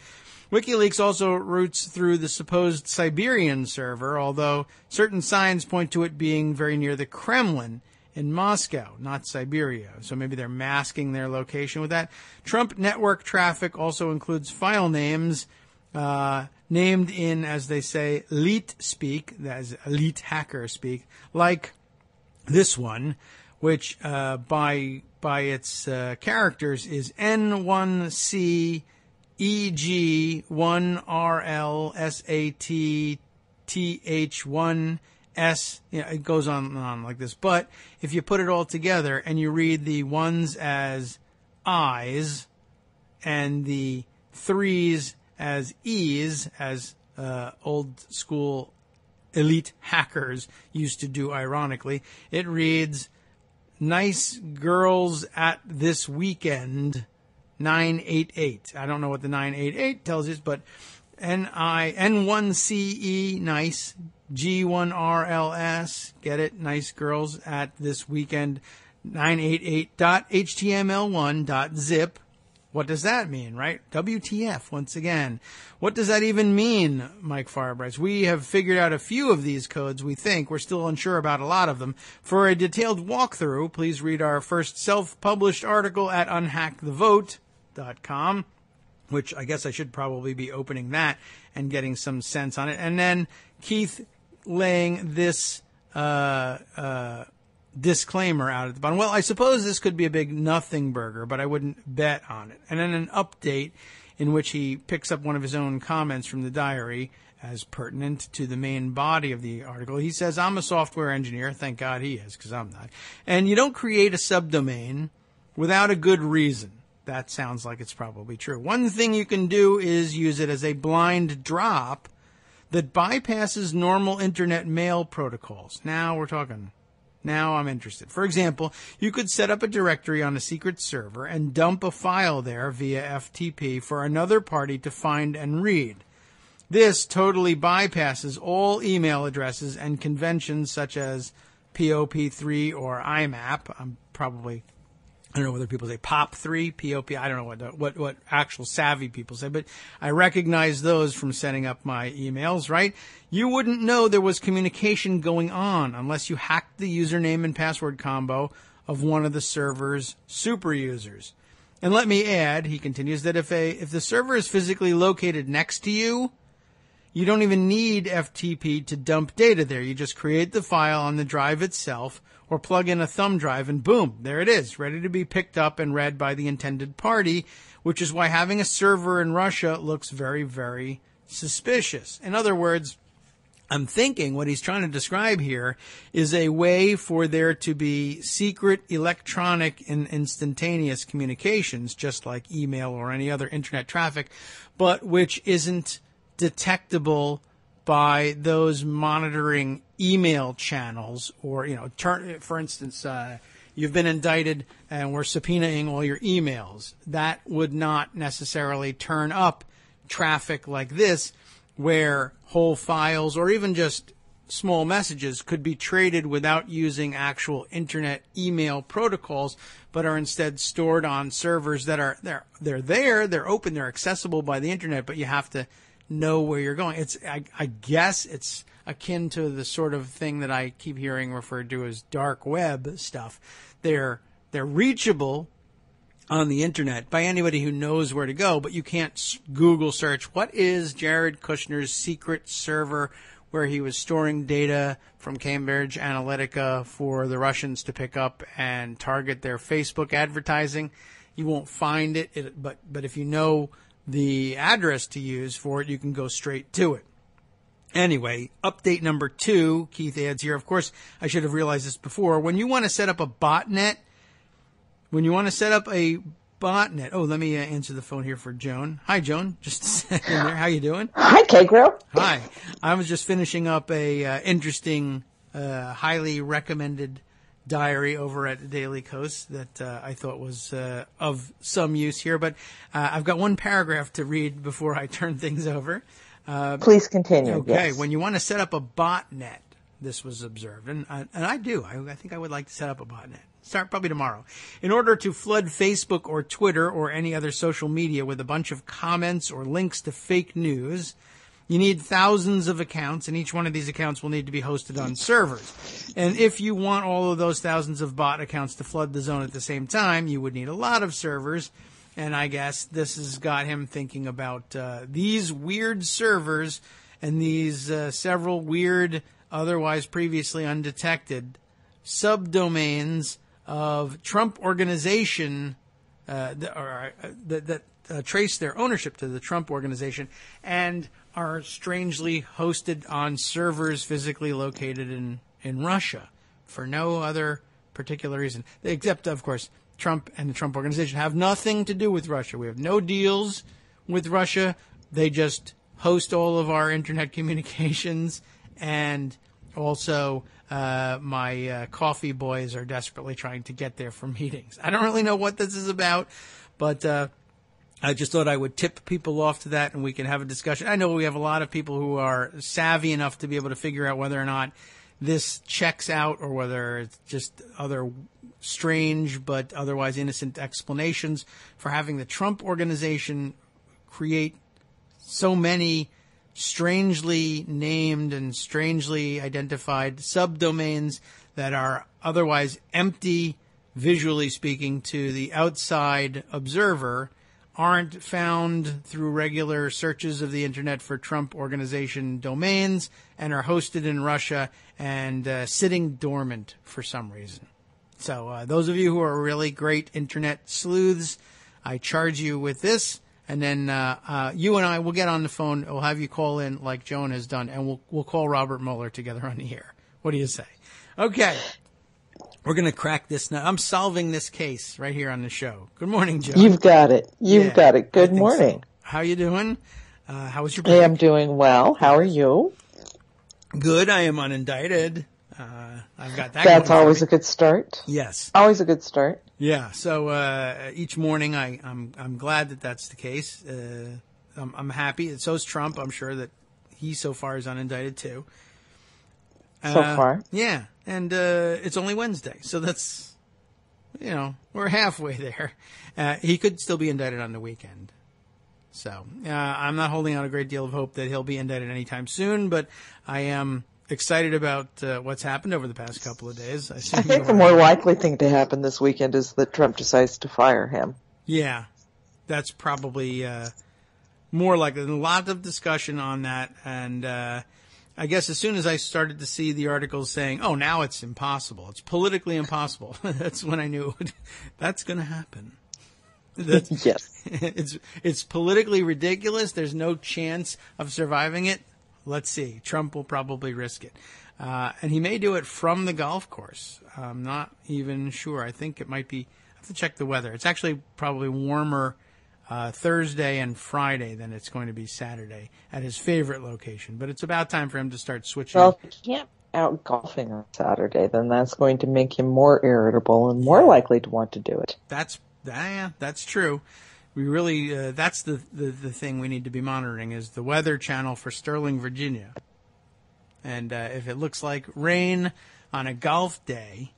WikiLeaks also routes through the supposed Siberian server, although certain signs point to it being very near the Kremlin in Moscow, not Siberia. So maybe they're masking their location with that. Trump network traffic also includes file names named in, as they say, elite speak, that is elite hacker speak, like this one, which by its characters is N1C EG1RLSATTH1S. It goes on and on like this. But if you put it all together and you read the ones as I's and the 3's as E's, as old school elite hackers used to do ironically, it reads nice girls at this weekend 988. I don't know what the 988 tells us, but N1CE, nice, G1RLS, get it, nice girls at this weekend 988.html1.zip. What does that mean, right? WTF, once again. What does that even mean, Mike Farbright? We have figured out a few of these codes, we think. We're still unsure about a lot of them. For a detailed walkthrough, please read our first self-published article at unhackthevote.com, which I guess I should probably be opening that and getting some sense on it. And then Keith laying this disclaimer out at the bottom. Well, I suppose this could be a big nothing burger, but I wouldn't bet on it. And then an update in which he picks up one of his own comments from the diary as pertinent to the main body of the article. He says, I'm a software engineer. Thank God he is, because I'm not. And you don't create a subdomain without a good reason. That sounds like it's probably true. One thing you can do is use it as a blind drop that bypasses normal internet mail protocols. Now we're talking. Now I'm interested. For example, you could set up a directory on a secret server and dump a file there via FTP for another party to find and read. This totally bypasses all email addresses and conventions such as POP3 or IMAP. I don't know whether people say POP3, POP. I don't know what actual savvy people say, but I recognize those from setting up my emails, right? You wouldn't know there was communication going on unless you hacked the username and password combo of one of the server's super users. And let me add, he continues, that if the server is physically located next to you, you don't even need FTP to dump data there. You just create the file on the drive itself or plug in a thumb drive and boom, there it is, ready to be picked up and read by the intended party, which is why having a server in Russia looks very, very suspicious. In other words, I'm thinking what he's trying to describe here is a way for there to be secret electronic and instantaneous communications, just like email or any other internet traffic, but which isn't detectable by those monitoring email channels or, for instance, you've been indicted and we're subpoenaing all your emails. That would not necessarily turn up traffic like this, where whole files or even just small messages could be traded without using actual internet email protocols, but are instead stored on servers that are they're open, they're accessible by the internet, but you have to know where you're going. I guess it's akin to the sort of thing that I keep hearing referred to as dark web stuff. They're reachable on the internet by anybody who knows where to go, but you can't Google search what is Jared Kushner's secret server where he was storing data from Cambridge Analytica for the Russians to pick up and target their Facebook advertising. You won't find it, but if you know the address to use for it, you can go straight to it. Anyway, update number 2, Keith adds here. Of course, I should have realized this before. When you want to set up a botnet, oh, let me answer the phone here for Joan. Hi, Joan. Just a second there. How you doing? Hi, Kagro. Hi. I was just finishing up a interesting, highly recommended diary over at Daily Kos that I thought was of some use here. But I've got one paragraph to read before I turn things over. Please continue. Okay. Yes. When you want to set up a botnet, this was observed, and I do. I think I would like to set up a botnet. Start probably tomorrow. In order to flood Facebook or Twitter or any other social media with a bunch of comments or links to fake news, you need thousands of accounts, and each one of these accounts will need to be hosted on servers. And if you want all of those thousands of bot accounts to flood the zone at the same time, you would need a lot of servers. And I guess this has got him thinking about these weird servers and these several weird, otherwise previously undetected subdomains of Trump organization that trace their ownership to the Trump organization and are strangely hosted on servers physically located in Russia for no other particular reason. Except, of course, Trump and the Trump organization have nothing to do with Russia. We have no deals with Russia. They just host all of our internet communications, and also my coffee boys are desperately trying to get there for meetings. I don't really know what this is about, but I just thought I would tip people off to that, and we can have a discussion. I know we have a lot of people who are savvy enough to be able to figure out whether or not this checks out or whether it's just other strange but otherwise innocent explanations for having the Trump organization create so many strangely named and strangely identified subdomains that are otherwise empty, visually speaking, to the outside observer, aren't found through regular searches of the internet for Trump organization domains, and are hosted in Russia and sitting dormant for some reason. So those of you who are really great internet sleuths, I charge you with this. And then you and I will get on the phone. We'll have you call in like Joan has done, and we'll call Robert Mueller together on the air. What do you say? Okay. We're going to crack this now. I'm solving this case right here on the show. Good morning, Joan. You've got it. You've got it. Good morning. So. How you doing? How was your break? I am doing well. How are you? Good. I am unindicted. I've got that. That's always a good start. Yes. Always a good start. Yeah. So each morning, I'm glad that that's the case. I'm happy. So's Trump. I'm sure that he so far is unindicted too. So far. Yeah. And it's only Wednesday, so that's, we're halfway there. He could still be indicted on the weekend. So I'm not holding out a great deal of hope that he'll be indicted anytime soon, but I am excited about what's happened over the past couple of days. I think the more likely thing to happen this weekend is that Trump decides to fire him. Yeah, that's probably more likely. There's a lot of discussion on that, and I guess as soon as I started to see the articles saying, oh, now it's impossible, it's politically impossible, that's when I knew that's going to happen. Yes. It's politically ridiculous. There's no chance of surviving it. Let's see. Trump will probably risk it. And he may do it from the golf course. I'm not even sure. I think it might be, I have to check the weather. It's actually probably warmer Thursday and Friday than it's going to be Saturday at his favorite location. But it's about time for him to start switching. Well, if he can't out golfing on Saturday, then that's going to make him more irritable and more likely to want to do it. That's true. we really, that's the thing we need to be monitoring is the Weather Channel for Sterling, Virginia. And if it looks like rain on a golf day,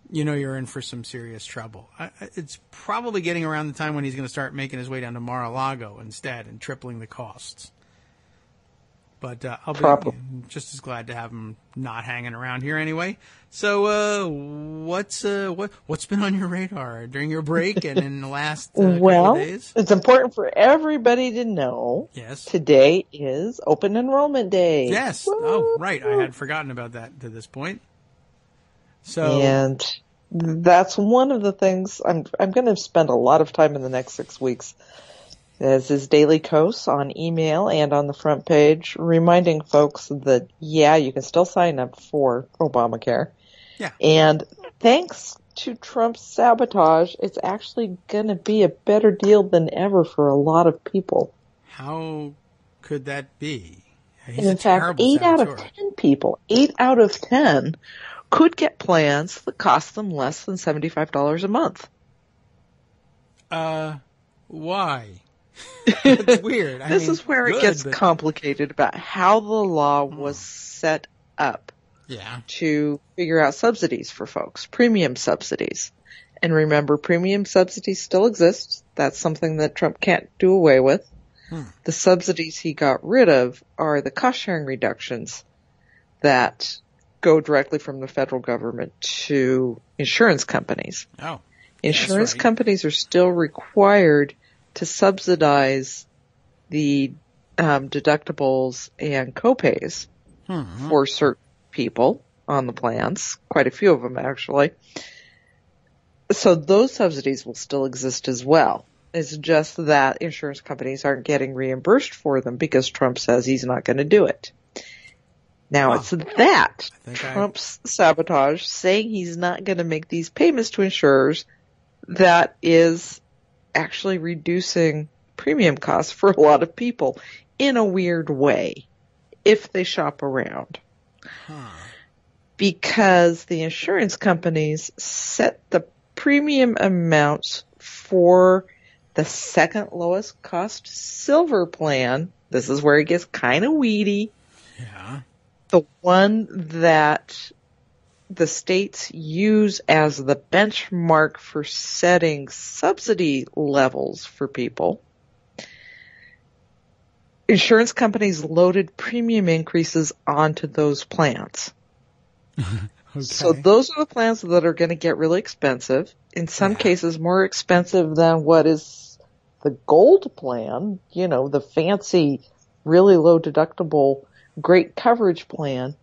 you know you're in for some serious trouble. It's probably getting around the time when he's going to start making his way down to Mar-a-Lago instead and tripling the costs. But I'll be just as glad to have him not hanging around here anyway. So what's been on your radar during your break and in the last couple of days? It's important for everybody to know. Yes. Today is open enrollment day. Yes. Woo! Oh, right. I had forgotten about that to this point. So, and that's one of the things I'm going to spend a lot of time in the next 6 weeks. As is daily coast on email and on the front page, reminding folks that, you can still sign up for Obamacare. Yeah. And thanks to Trump's sabotage, it's actually going to be a better deal than ever for a lot of people. How could that be? He's and in fact, 8 out of 10 people, 8 out of 10, could get plans that cost them less than $75 a month. Why? It's weird. This is where it gets complicated about how the law was set up to figure out subsidies for folks, premium subsidies. And remember, premium subsidies still exist. That's something that Trump can't do away with. The subsidies he got rid of are the cost-sharing reductions that go directly from the federal government to insurance companies. Oh, insurance companies are still required to subsidize the deductibles and copays for certain people on the plans, quite a few of them actually. So those subsidies will still exist as well. It's just that insurance companies aren't getting reimbursed for them because Trump says he's not going to do it. Now it's that Trump's sabotage, saying he's not going to make these payments to insurers, that is actually reducing premium costs for a lot of people in a weird way if they shop around. Because the insurance companies set the premium amounts for the second lowest cost silver plan. This is where it gets kind of weedy. Yeah. The one that the states use as the benchmark for setting subsidy levels for people. Insurance companies loaded premium increases onto those plans. Okay. So those are the plans that are going to get really expensive. In some cases, more expensive than what is the gold plan, the fancy, really low deductible, great coverage plan.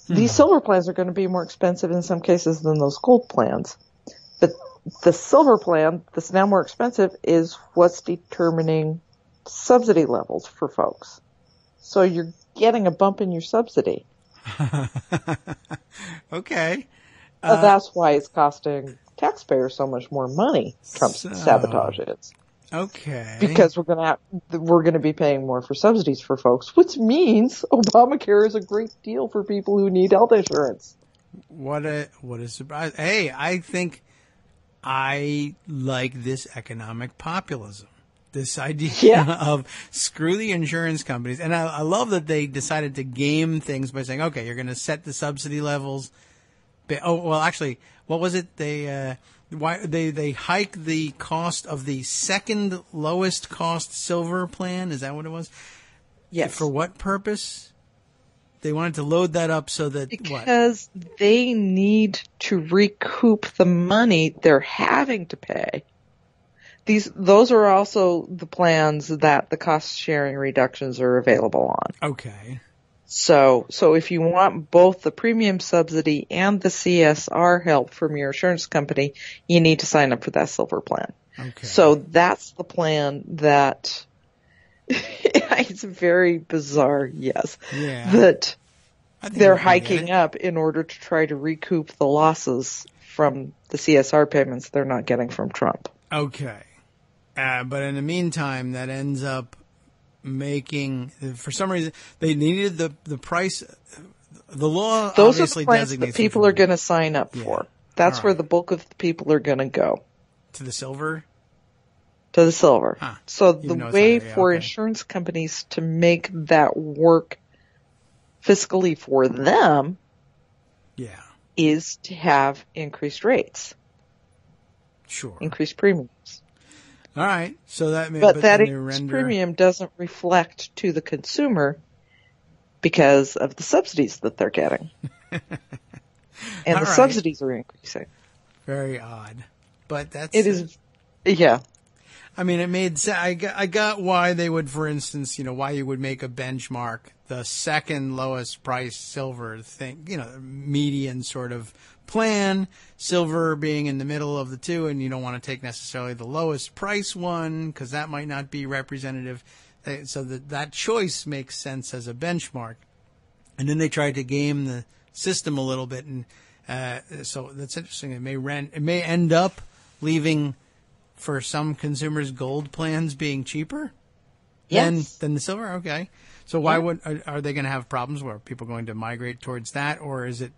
These silver plans are going to be more expensive in some cases than those gold plans. But the silver plan that's now more expensive is what's determining subsidy levels for folks. So you're getting a bump in your subsidy. Okay. That's why it's costing taxpayers so much more money, Trump's sabotage is. Okay. Because we're going to be paying more for subsidies for folks, which means Obamacare is a great deal for people who need health insurance. What a surprise. Hey, I think I like this economic populism. This idea of screw the insurance companies. And I love that they decided to game things by saying, okay, you're going to set the subsidy levels. Oh, well, actually, what was it? They hike the cost of the second lowest cost silver plan. Is that what it was? Yes. For what purpose? They wanted to load that up so that because they need to recoup the money they're having to pay. Those are also the plans that the cost sharing reductions are available on. Okay. So if you want both the premium subsidy and the CSR help from your insurance company, you need to sign up for that silver plan. Okay. So that's the plan that it's very bizarre, yes. Yeah. That they're hiking up in order to try to recoup the losses from the CSR payments they're not getting from Trump. Okay. But in the meantime, that ends up making, for some reason, they needed the price. The law Those obviously are the plans designates that people are going to sign up for. That's where the bulk of the people are going to go. To the silver? to the silver. Huh. So the Even though it's way higher, yeah, for okay. insurance companies to make that work fiscally for them Yeah. is to have increased rates, Sure. increased premiums. All right. So that may, But that then they increased premium doesn't reflect to the consumer because of the subsidies that they're getting. And All the right. subsidies are increasing. Very odd. But that's... It is, yeah. I mean, it made sense. I got why they would, for instance, why you would make a benchmark, the second lowest price silver thing, median sort of plan, silver being in the middle of the two, and you don't want to take necessarily the lowest price one because that might not be representative. So that choice makes sense as a benchmark. And then they tried to game the system a little bit, and so that's interesting. It may end up leaving, for some consumers, gold plans being cheaper than the silver. Okay, so why are they going to have problems where people are going to migrate towards that, or is it?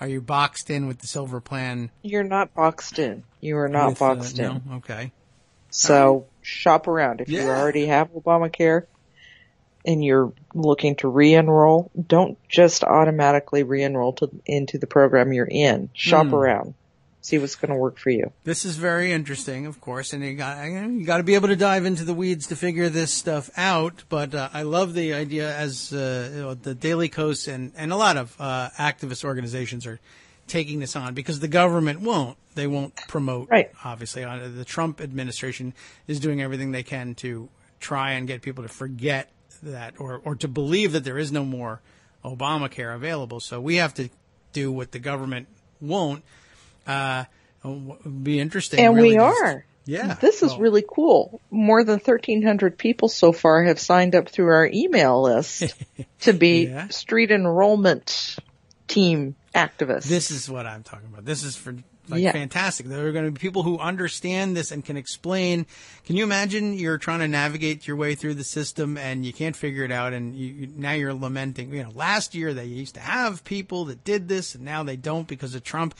Are you boxed in with the silver plan? You're not boxed in. You are not boxed in. No? Okay. So shop around. If you already have Obamacare and you're looking to re-enroll, don't just automatically re-enroll into the program you're in. Shop around. See what's going to work for you. This is very interesting, of course, and you got to be able to dive into the weeds to figure this stuff out. But I love the idea, as the Daily Kos and a lot of activist organizations are taking this on, because the government won't. They won't promote. Right. Obviously, the Trump administration is doing everything they can to try and get people to forget that, or to believe that there is no more Obamacare available. So we have to do what the government won't. Be interesting. And really we are. Yeah. This is really cool. More than 1,300 people so far have signed up through our email list to be street enrollment team activists. This is what I'm talking about. This is fantastic. There are going to be people who understand this and can explain. Can you imagine you're trying to navigate your way through the system and you can't figure it out, and now you're lamenting, last year they used to have people that did this and now they don't because of Trump.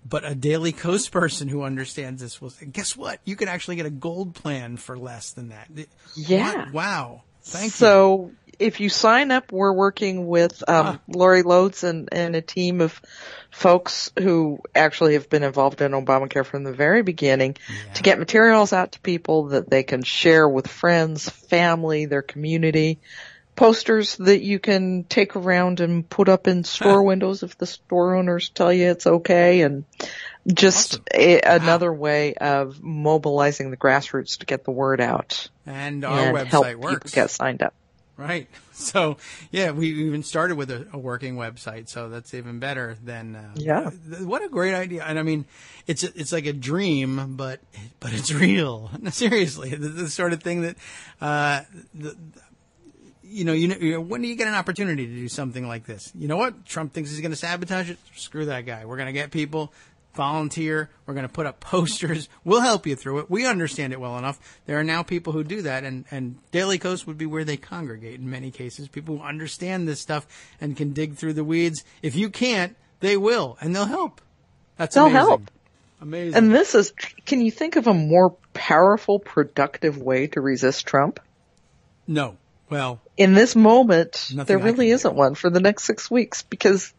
But a Daily Kos person who understands this will say, guess what? You can actually get a gold plan for less than that. Yeah. What? Wow. Thank you. So if you sign up, we're working with Lori Lodes and a team of folks who actually have been involved in Obamacare from the very beginning to get materials out to people that they can share with friends, family, their community. Posters that you can take around and put up in store windows if the store owners tell you it's okay, and just another way of mobilizing the grassroots to get the word out. And our website help works. People get signed up. Right. So, we even started with a working website, so that's even better than, what a great idea. And I mean, it's like a dream, but it's real. Seriously, the sort of thing that, when do you get an opportunity to do something like this? You know what? Trump thinks he's going to sabotage it. Screw that guy. We're going to get people, volunteer. We're going to put up posters. We'll help you through it. We understand it well enough. There are now people who do that, and Daily Kos would be where they congregate in many cases. People who understand this stuff and can dig through the weeds. If you can't, they will, and they'll help. They'll help. Amazing. And can you think of a more powerful, productive way to resist Trump? No. Well, in this moment, there really isn't one for the next 6 weeks, because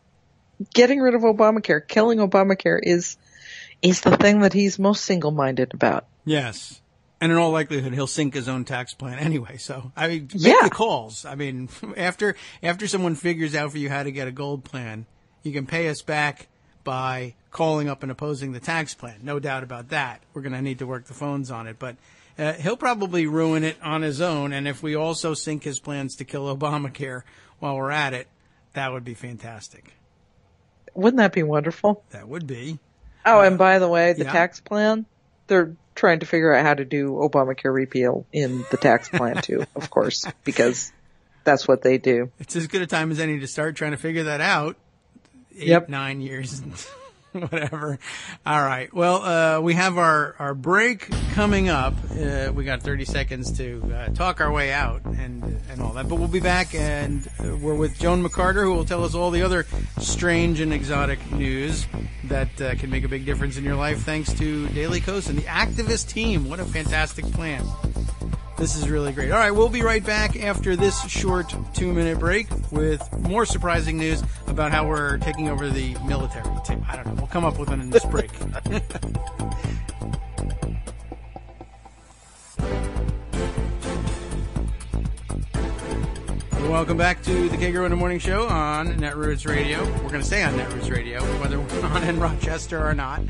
getting rid of Obamacare, killing Obamacare is the thing that he's most single-minded about. Yes. And in all likelihood, he'll sink his own tax plan anyway. So, make the calls. After someone figures out for you how to get a gold plan, you can pay us back by calling up and opposing the tax plan. No doubt about that. We're going to need to work the phones on it, but he'll probably ruin it on his own, and if we also sink his plans to kill Obamacare while we're at it, that would be fantastic. Wouldn't that be wonderful? That would be. Oh, and by the way, the tax plan, they're trying to figure out how to do Obamacare repeal in the tax plan too, of course, because that's what they do. It's as good a time as any to start trying to figure that out. 8, 9 years. Whatever. All right. Well, we have our break coming up. We got 30 seconds to talk our way out and all that. But we'll be back, and we're with Joan McCarter, who will tell us all the other strange and exotic news that can make a big difference in your life, thanks to Daily Kos and the activist team. What a fantastic plan. This is really great. All right, we'll be right back after this short 2-minute break with more surprising news about how we're taking over the military, too. I don't know. We'll come up with it in this break. Welcome back to the Kagro in the Morning Show on Netroots Radio. We're going to stay on Netroots Radio, whether we're on in Rochester or not.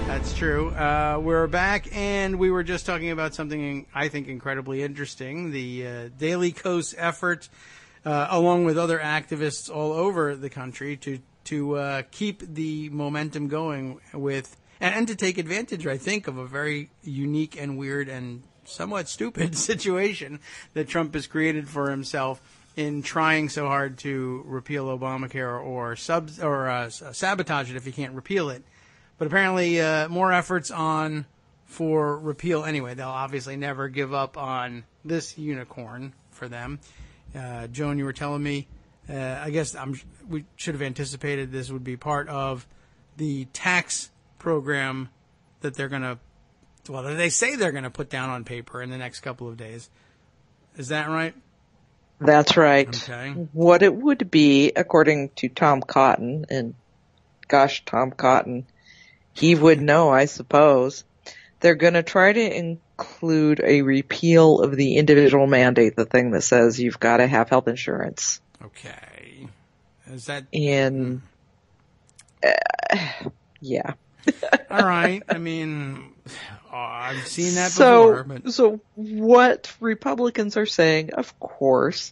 That's true. We're back, and we were just talking about something I think incredibly interesting, the Daily Kos effort, along with other activists all over the country, to keep the momentum going with, and to take advantage, I think, of a very unique and weird and somewhat stupid situation that Trump has created for himself in trying so hard to repeal Obamacare or sabotage it if he can't repeal it. But apparently more efforts on for repeal anyway. They'll obviously never give up on this unicorn for them. Joan, you were telling me, I guess we should have anticipated this would be part of the tax program that they're going to, well, they say they're going to put down on paper in the next couple of days. Is that right? That's right. Okay. What it would be, according to Tom Cotton, and gosh, Tom Cotton, he would know, I suppose, they're going to try to include a repeal of the individual mandate, the thing that says you've got to have health insurance. Okay. Is that... And, yeah. All right. I mean, I've seen that before. But... So what Republicans are saying, of course,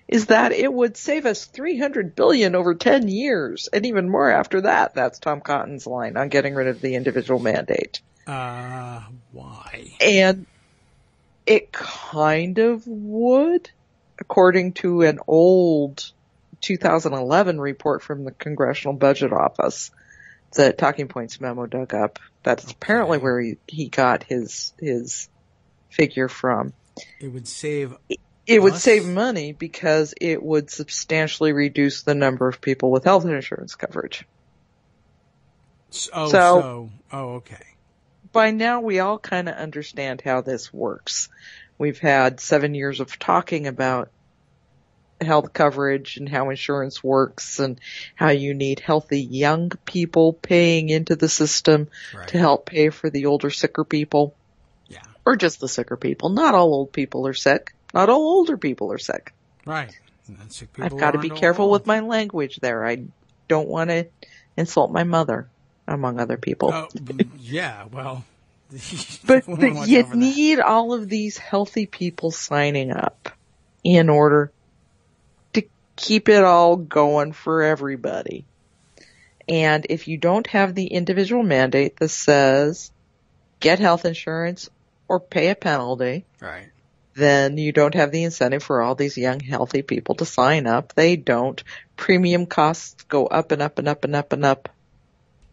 is that it would save us $300 billion over 10 years, and even more after that. That's Tom Cotton's line on getting rid of the individual mandate. Why? And it kind of would, according to an old 2011 report from the Congressional Budget Office. The Talking Points memo dug up. That's apparently where he got his figure from. It would save It would save money because it would substantially reduce the number of people with health insurance coverage. Okay. By now we all kind of understand how this works. We've had 7 years of talking about health coverage and how insurance works and how you need healthy young people paying into the system to help pay for the older, sicker people. Yeah. Or just the sicker people. Not all old people are sick. Not all older people are sick. Right. Sick people I've got to be careful with my language there. I don't want to insult my mother, among other people. Oh, yeah, well. But you need all of these healthy people signing up in order keep it all going for everybody. And if you don't have the individual mandate that says get health insurance or pay a penalty, right, then you don't have the incentive for all these young, healthy people to sign up. They don't. Premium costs go up and up and up and up and up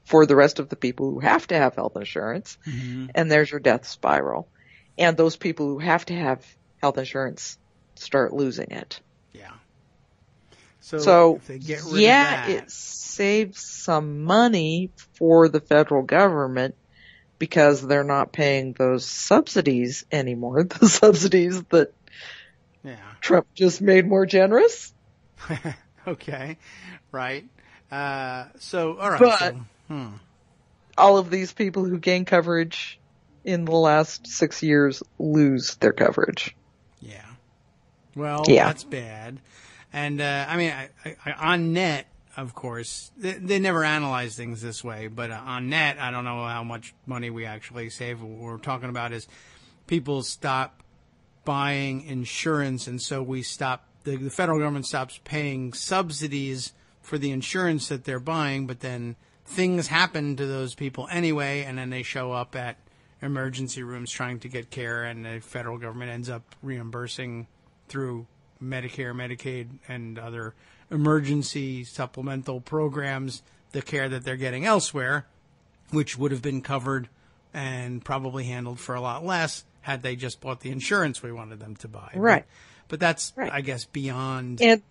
for the rest of the people who have to have health insurance. Mm-hmm. And there's your death spiral. And those people who have to have health insurance start losing it. Yeah. So if they get rid of that, it saves some money for the federal government because they're not paying those subsidies anymore. The subsidies that Trump just made more generous. Okay. Right. So, all right. But all of these people who gain coverage in the last 6 years lose their coverage. Yeah. Well, that's bad. And, I on net, of course, they never analyze things this way, but on net, I don't know how much money we actually save. What we're talking about is people stop buying insurance, and so the federal government stops paying subsidies for the insurance that they're buying, but then things happen to those people anyway, and then they show up at emergency rooms trying to get care, and the federal government ends up reimbursing through Medicare, Medicaid, and other emergency supplemental programs the care that they're getting elsewhere which would have been covered and probably handled for a lot less had they just bought the insurance we wanted them to buy. Right. But that's, Right. I guess, beyond. And,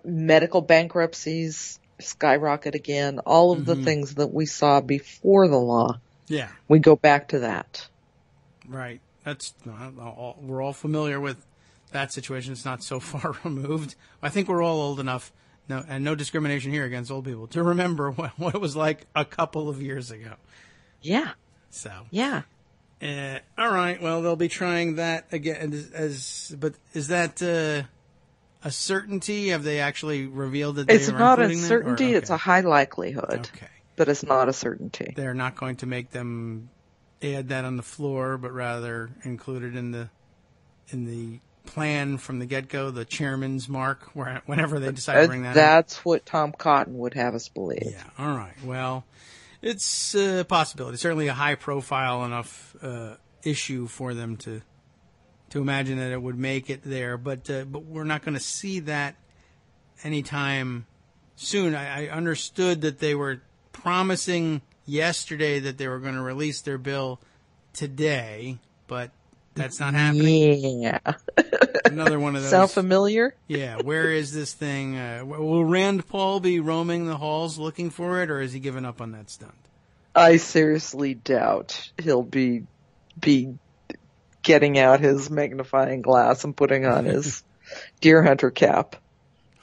medical bankruptcies skyrocket again, all of the things that we saw before the law. Yeah. We go back to that. Right. We're all familiar with that situation. It's not so far removed. I think we're all old enough, no discrimination here against old people, to remember what it was like a couple of years ago. Yeah. So. Yeah. All right. Well, they'll be trying that again. But is that a certainty? Have they actually revealed that it's they are not a including certainty? that? Okay. It's a high likelihood. Okay. But it's not a certainty. They're not going to make them add that on the floor, but rather include it in the plan from the get-go, the chairman's mark, whenever they decide to bring that That's what Tom Cotton would have us believe. Yeah. All right. Well, it's a possibility. Certainly a high-profile enough issue for them to imagine that it would make it there. But we're not going to see that anytime soon. I understood that they were promising yesterday that they were going to release their bill today, but that's not happening. Yeah. Another one of those. Sound familiar? Yeah. Where is this thing? Will Rand Paul be roaming the halls looking for it, or has he given up on that stunt? I seriously doubt he'll be getting out his magnifying glass and putting on his deer hunter cap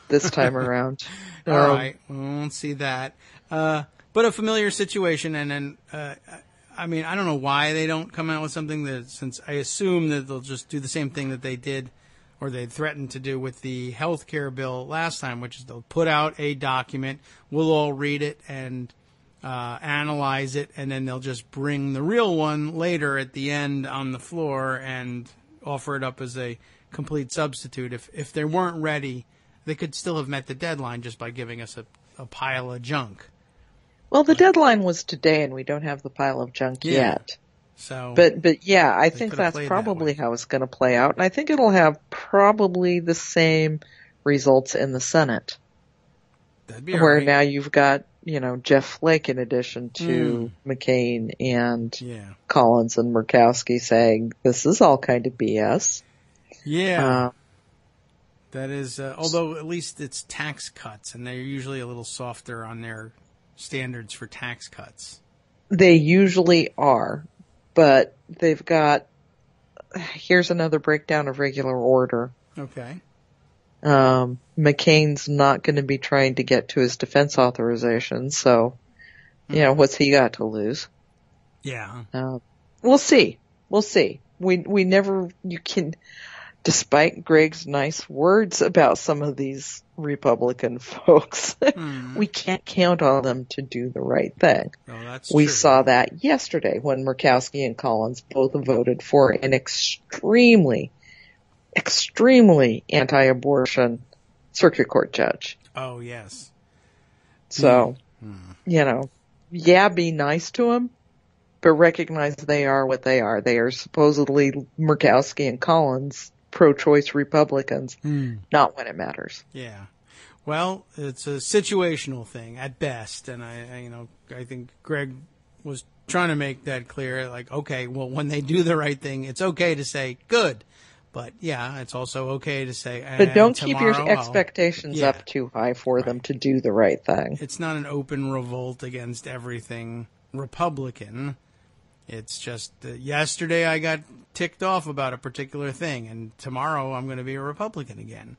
this time around. All right. We won't see that. But a familiar situation, and then, I don't know why they don't come out with something that, since I assume that they'll just do the same thing that they did, or they threatened to do with the health care bill last time, which is they'll put out a document, we'll all read it and analyze it, and then they'll just bring the real one later at the end on the floor and offer it up as a complete substitute. If they weren't ready, they could still have met the deadline just by giving us a pile of junk. Well, the deadline was today, and we don't have the pile of junk yet. So, but yeah, I think that's probably how it's going to play out, and I think it'll have probably the same results in the Senate. That'd be where right. now you've got Jeff Flake in addition to McCain and Collins and Murkowski saying this is all kind of BS. Yeah. That is, although at least it's tax cuts, and they're usually a little softer on their standards for tax cuts. They usually are, but they've got, here's another breakdown of regular order. Okay. McCain's not going to be trying to get to his defense authorization, so, what's he got to lose? Yeah. We'll see. Despite Greg's nice words about some of these Republican folks, we can't count on them to do the right thing. Oh, that's we true. saw that yesterday when Murkowski and Collins both voted for an extremely anti-abortion circuit court judge. Oh, yes. So, be nice to them, but recognize they are what they are. They are supposedly Murkowski and Collins pro-choice Republicans, not when it matters. Yeah. Well, it's a situational thing at best, and I think Greg was trying to make that clear. Like, okay, well, when they do the right thing, it's okay to say good, but yeah, it's also okay to say. But don't keep your expectations up too high for them to do the right thing. It's not an open revolt against everything Republican. It's just yesterday I got ticked off about a particular thing, and tomorrow I'm going to be a Republican again.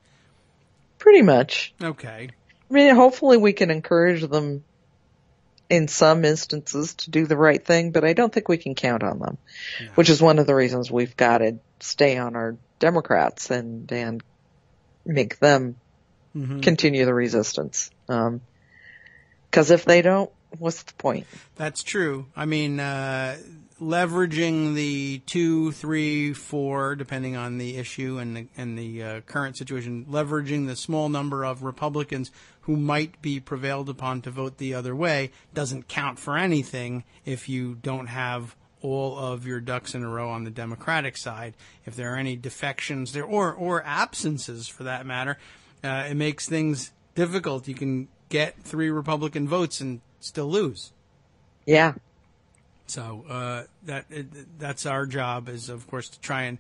Pretty much. Okay. I mean, hopefully we can encourage them in some instances to do the right thing, but I don't think we can count on them, which is one of the reasons we've got to stay on our Democrats and make them continue the resistance. 'Cause if they don't, what's the point? That's true. I mean, leveraging the 2, 3, 4, depending on the issue and the current situation, leveraging the small number of Republicans who might be prevailed upon to vote the other way doesn't count for anything if you don't have all of your ducks in a row on the Democratic side. If there are any defections there or absences for that matter, it makes things difficult. You can get 3 Republican votes and still lose. Yeah. So that's our job, is of course to try and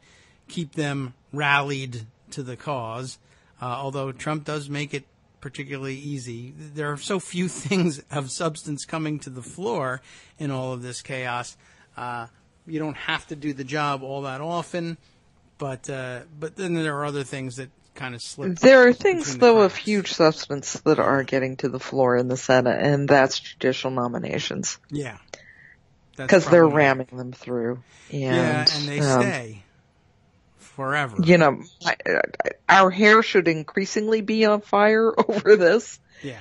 keep them rallied to the cause. Although Trump does make it particularly easy. There are so few things of substance coming to the floor in all of this chaos. You don't have to do the job all that often, but then there are other things that kind of slip. There are things, though, of huge substance that are getting to the floor in the Senate, and that's judicial nominations. Yeah. Because they're ramming them through. And they stay forever. You know, our hair should increasingly be on fire over this. Yeah.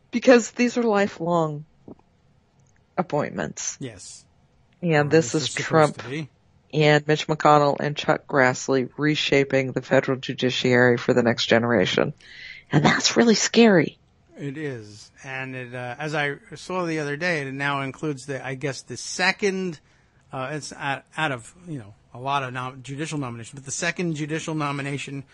Because these are lifelong appointments. Yes. And this is Trump and Mitch McConnell and Chuck Grassley reshaping the federal judiciary for the next generation. And that's really scary. It is. And it, as I saw the other day, it now includes the second, it's out of, a lot of judicial nominations, but the second judicial nomination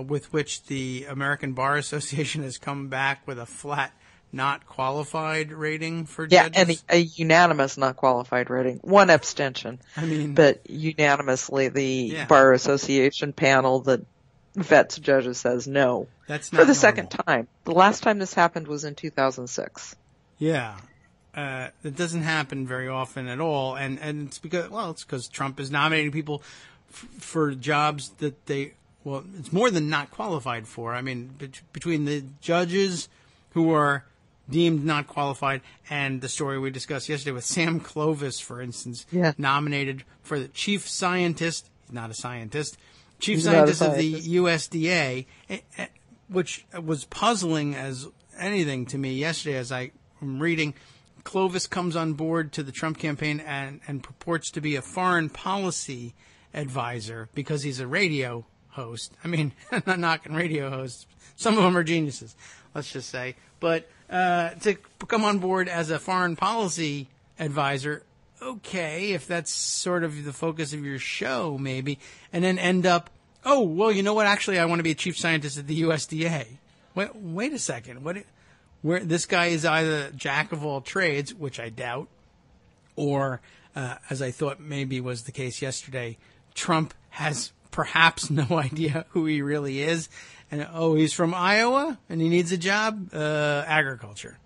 with which the American Bar Association has come back with a flat not qualified rating for judges. Yeah, and a unanimous not qualified rating. One abstention. But unanimously the Bar Association panel that vets judges says no. That's not for the normal. Second time. The last time this happened was in 2006. Yeah. It doesn't happen very often at all. And it's because Trump is nominating people for jobs that it's more than not qualified for. I mean, between the judges who are deemed not qualified and the story we discussed yesterday with Sam Clovis, for instance, nominated for the chief scientist, he's not a scientist, chief scientist of the USDA, which was puzzling as anything to me yesterday as I am reading. Clovis comes on board to the Trump campaign and purports to be a foreign policy advisor because he's a radio host. I mean, I'm not knocking radio hosts. Some of them are geniuses, let's just say. But to come on board as a foreign policy advisor, okay, if that's sort of the focus of your show, maybe, and then end up, oh, well, you know what? Actually, I want to be a chief scientist at the USDA. Wait a second. Where this guy is either jack of all trades, which I doubt, or, as I thought maybe was the case yesterday, Trump has perhaps no idea who he really is. And, he's from Iowa and he needs a job? Agriculture.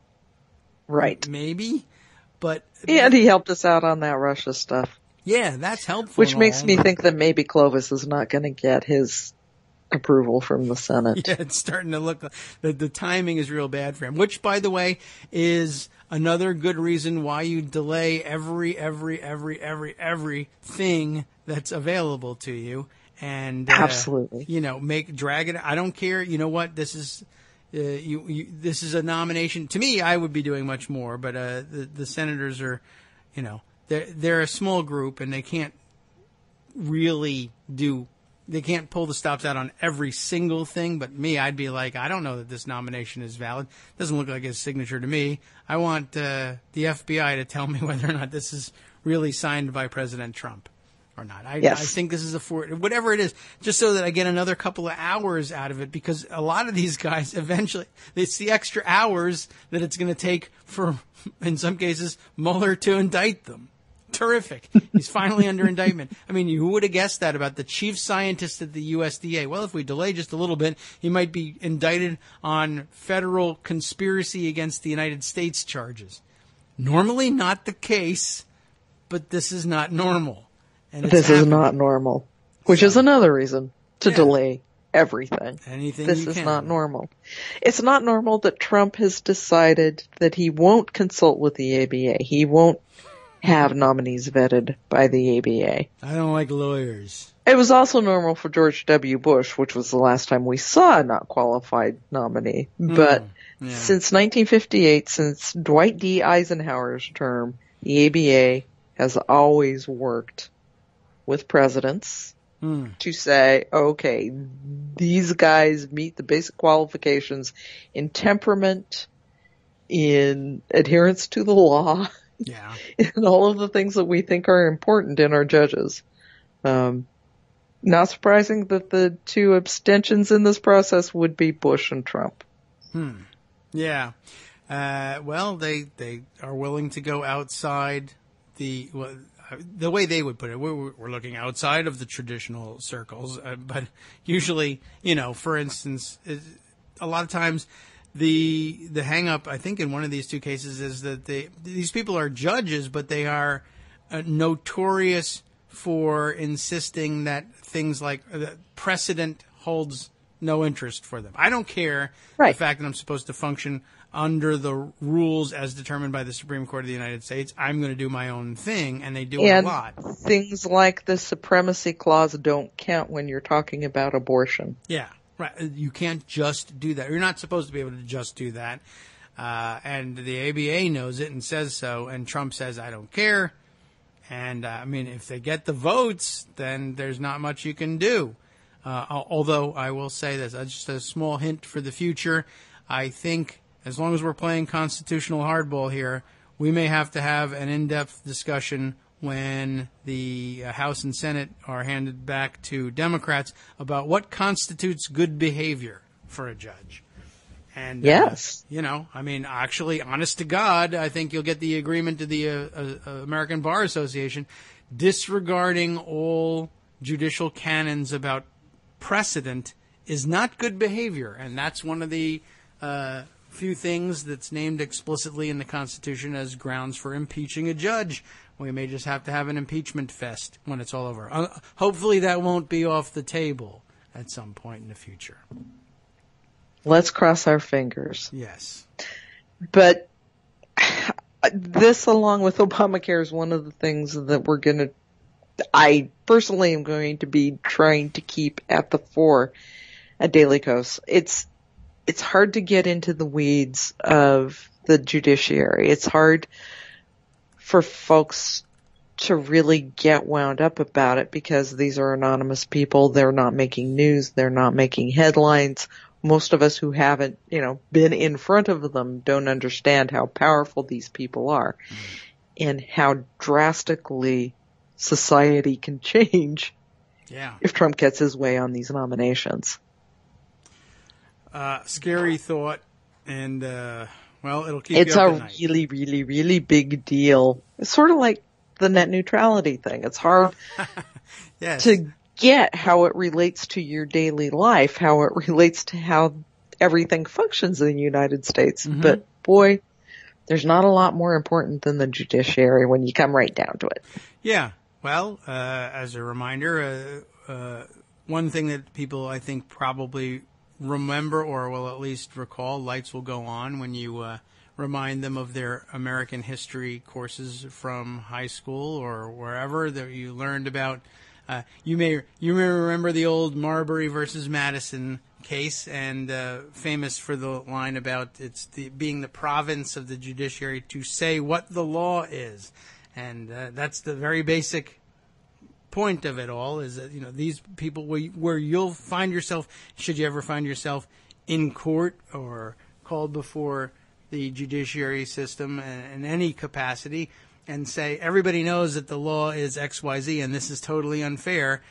Right. Maybe. But. And he helped us out on that Russia stuff. Yeah, that's helpful. Which makes me think that maybe Clovis is not going to get his approval from the Senate. Yeah, it's starting to look like the timing is real bad for him, which, by the way, is another good reason why you delay every thing that's available to you. And absolutely, drag it. I don't care. You know what? This is this is a nomination. To me, I would be doing much more, but the senators are, they're a small group and they can't really they can't pull the stops out on every single thing. But me, I'd be like, I don't know that this nomination is valid. Doesn't look like his signature to me. I want the FBI to tell me whether or not this is really signed by President Trump. Or not. I think this is whatever it is, just so that I get another couple of hours out of it, because a lot of these guys eventually, it's the extra hours that it's going to take for, in some cases, Mueller to indict them. Terrific. He's finally under indictment. I mean, who would have guessed that about the chief scientist at the USDA? Well, if we delay just a little bit, he might be indicted on federal conspiracy against the United States charges. Normally not the case, but this is not normal. This is not normal, which is another reason to delay everything. This is not normal. It's not normal that Trump has decided that he won't consult with the ABA. He won't have nominees vetted by the ABA. I don't like lawyers. It was also normal for George W. Bush, which was the last time we saw a not qualified nominee. But since 1958, since Dwight D. Eisenhower's term, the ABA has always worked with presidents to say, okay, these guys meet the basic qualifications in temperament, in adherence to the law, in all of the things that we think are important in our judges. Not surprising that the two abstentions in this process would be Bush and Trump. Yeah. Well, they are willing to go outside the way they would put it, we're looking outside of the traditional circles, but usually, for instance, a lot of times the hang up, I think in one of these two cases, is that these people are judges, but they are notorious for insisting that things like precedent holds no interest for them. I don't care the fact that I'm supposed to function under the rules as determined by the Supreme Court of the United States. I'm going to do my own thing, and they do it a lot. Things like the Supremacy Clause don't count when you're talking about abortion. Yeah, right. You can't just do that. You're not supposed to be able to just do that. And the ABA knows it and says so, and Trump says, I don't care. And, if they get the votes, then there's not much you can do. Although I will say this, just a small hint for the future. I think as long as we're playing constitutional hardball here, we may have to have an in-depth discussion when the House and Senate are handed back to Democrats about what constitutes good behavior for a judge. And, yes. Actually, honest to God, I think you'll get the agreement to the American Bar Association disregarding all judicial canons about precedent is not good behavior. And that's one of the few things that's named explicitly in the Constitution as grounds for impeaching a judge. We may just have to have an impeachment fest when it's all over. Hopefully that won't be off the table at some point in the future. Let's cross our fingers. Yes. But this, along with Obamacare, is one of the things that I personally am going to be trying to keep at the fore at Daily Kos. It's hard to get into the weeds of the judiciary. It's hard for folks to really get wound up about it because these are anonymous people. They're not making news. They're not making headlines. Most of us who haven't, been in front of them don't understand how powerful these people are and how drastically society can change if Trump gets his way on these nominations. Scary thought, and, it'll keep you up at night. It's a really, really, really big deal. It's sort of like the net neutrality thing. It's hard to get how it relates to your daily life, how it relates to how everything functions in the United States. Mm-hmm. But boy, there's not a lot more important than the judiciary when you come right down to it. Yeah. Well, as a reminder, one thing that people, I think, probably remember or will at least recall, lights will go on when you remind them of their American history courses from high school or wherever that you learned about. You may remember the old Marbury versus Madison case, and famous for the line about being the province of the judiciary to say what the law is, and that's the very basic point of it all. Is that these people where you'll find yourself, should you ever find yourself in court or called before the judiciary system in any capacity, and say, everybody knows that the law is XYZ and this is totally unfair.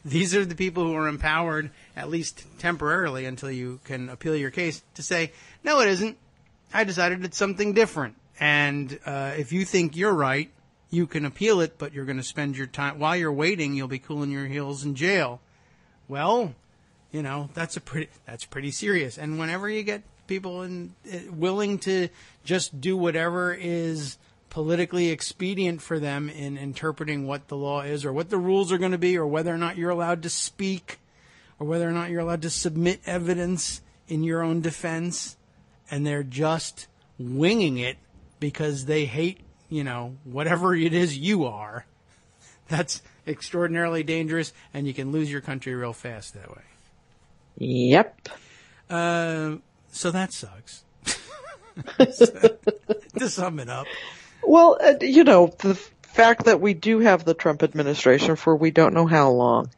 These are the people who are empowered, at least temporarily until you can appeal your case, to say, no, it isn't. I decided it's something different. And if you think you're right, you can appeal it, but you're going to spend your time, while you're waiting, you'll be cooling your heels in jail. Well, that's pretty serious. And whenever you get people willing to just do whatever is politically expedient for them in interpreting what the law is or what the rules are going to be or whether or not you're allowed to speak or whether or not you're allowed to submit evidence in your own defense, and they're just winging it because they hate, whatever it is you are, that's extraordinarily dangerous, and you can lose your country real fast that way. Yep. So that sucks. To sum it up. Well, the fact that we do have the Trump administration for we don't know how long,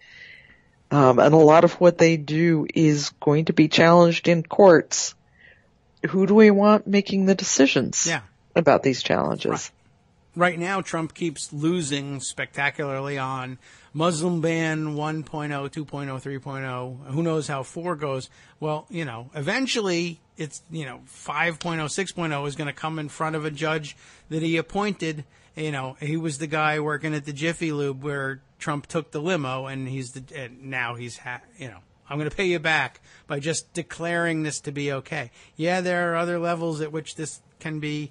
and a lot of what they do is going to be challenged in courts. Who do we want making the decisions about these challenges? Right now, Trump keeps losing spectacularly on Muslim ban 1.0, 2.0, 3.0. Who knows how 4 goes? Well, eventually it's, 5.0, 6.0 is going to come in front of a judge that he appointed he was the guy working at the Jiffy Lube where Trump took the limo, and now he's I'm going to pay you back by just declaring this to be okay. Yeah, there are other levels at which this can be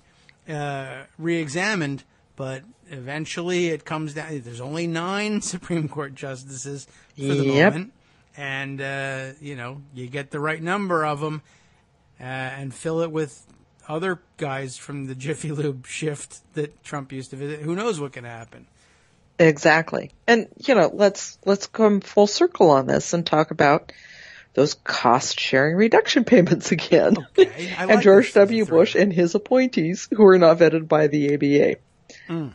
re-examined, but eventually it comes down. There's only 9 Supreme Court justices for the moment, and you get the right number of them and fill it with other guys from the Jiffy Lube shift that Trump used to visit. Who knows what can happen? Exactly. And, let's come full circle on this and talk about those cost-sharing reduction payments again. Okay. And George W. Bush and his appointees who are not vetted by the ABA.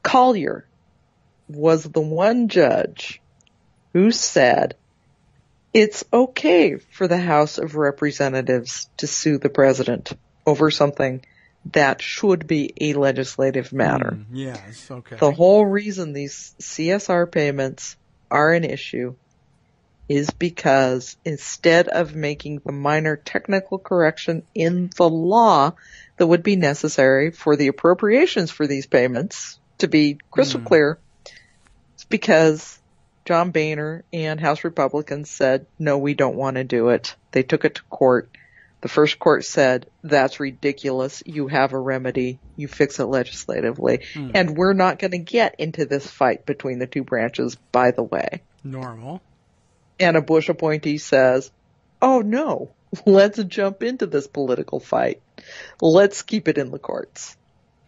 Collier was the one judge who said it's okay for the House of Representatives to sue the president over something that should be a legislative matter. Yes, okay. The whole reason these CSR payments are an issue is because instead of making the minor technical correction in the law that would be necessary for the appropriations for these payments to be crystal clear, it's because John Boehner and House Republicans said, no, we don't want to do it. They took it to court. The first court said, that's ridiculous. You have a remedy. You fix it legislatively. And we're not going to get into this fight between the two branches, by the way. Normal. And a Bush appointee says, oh no, let's jump into this political fight. Let's keep it in the courts.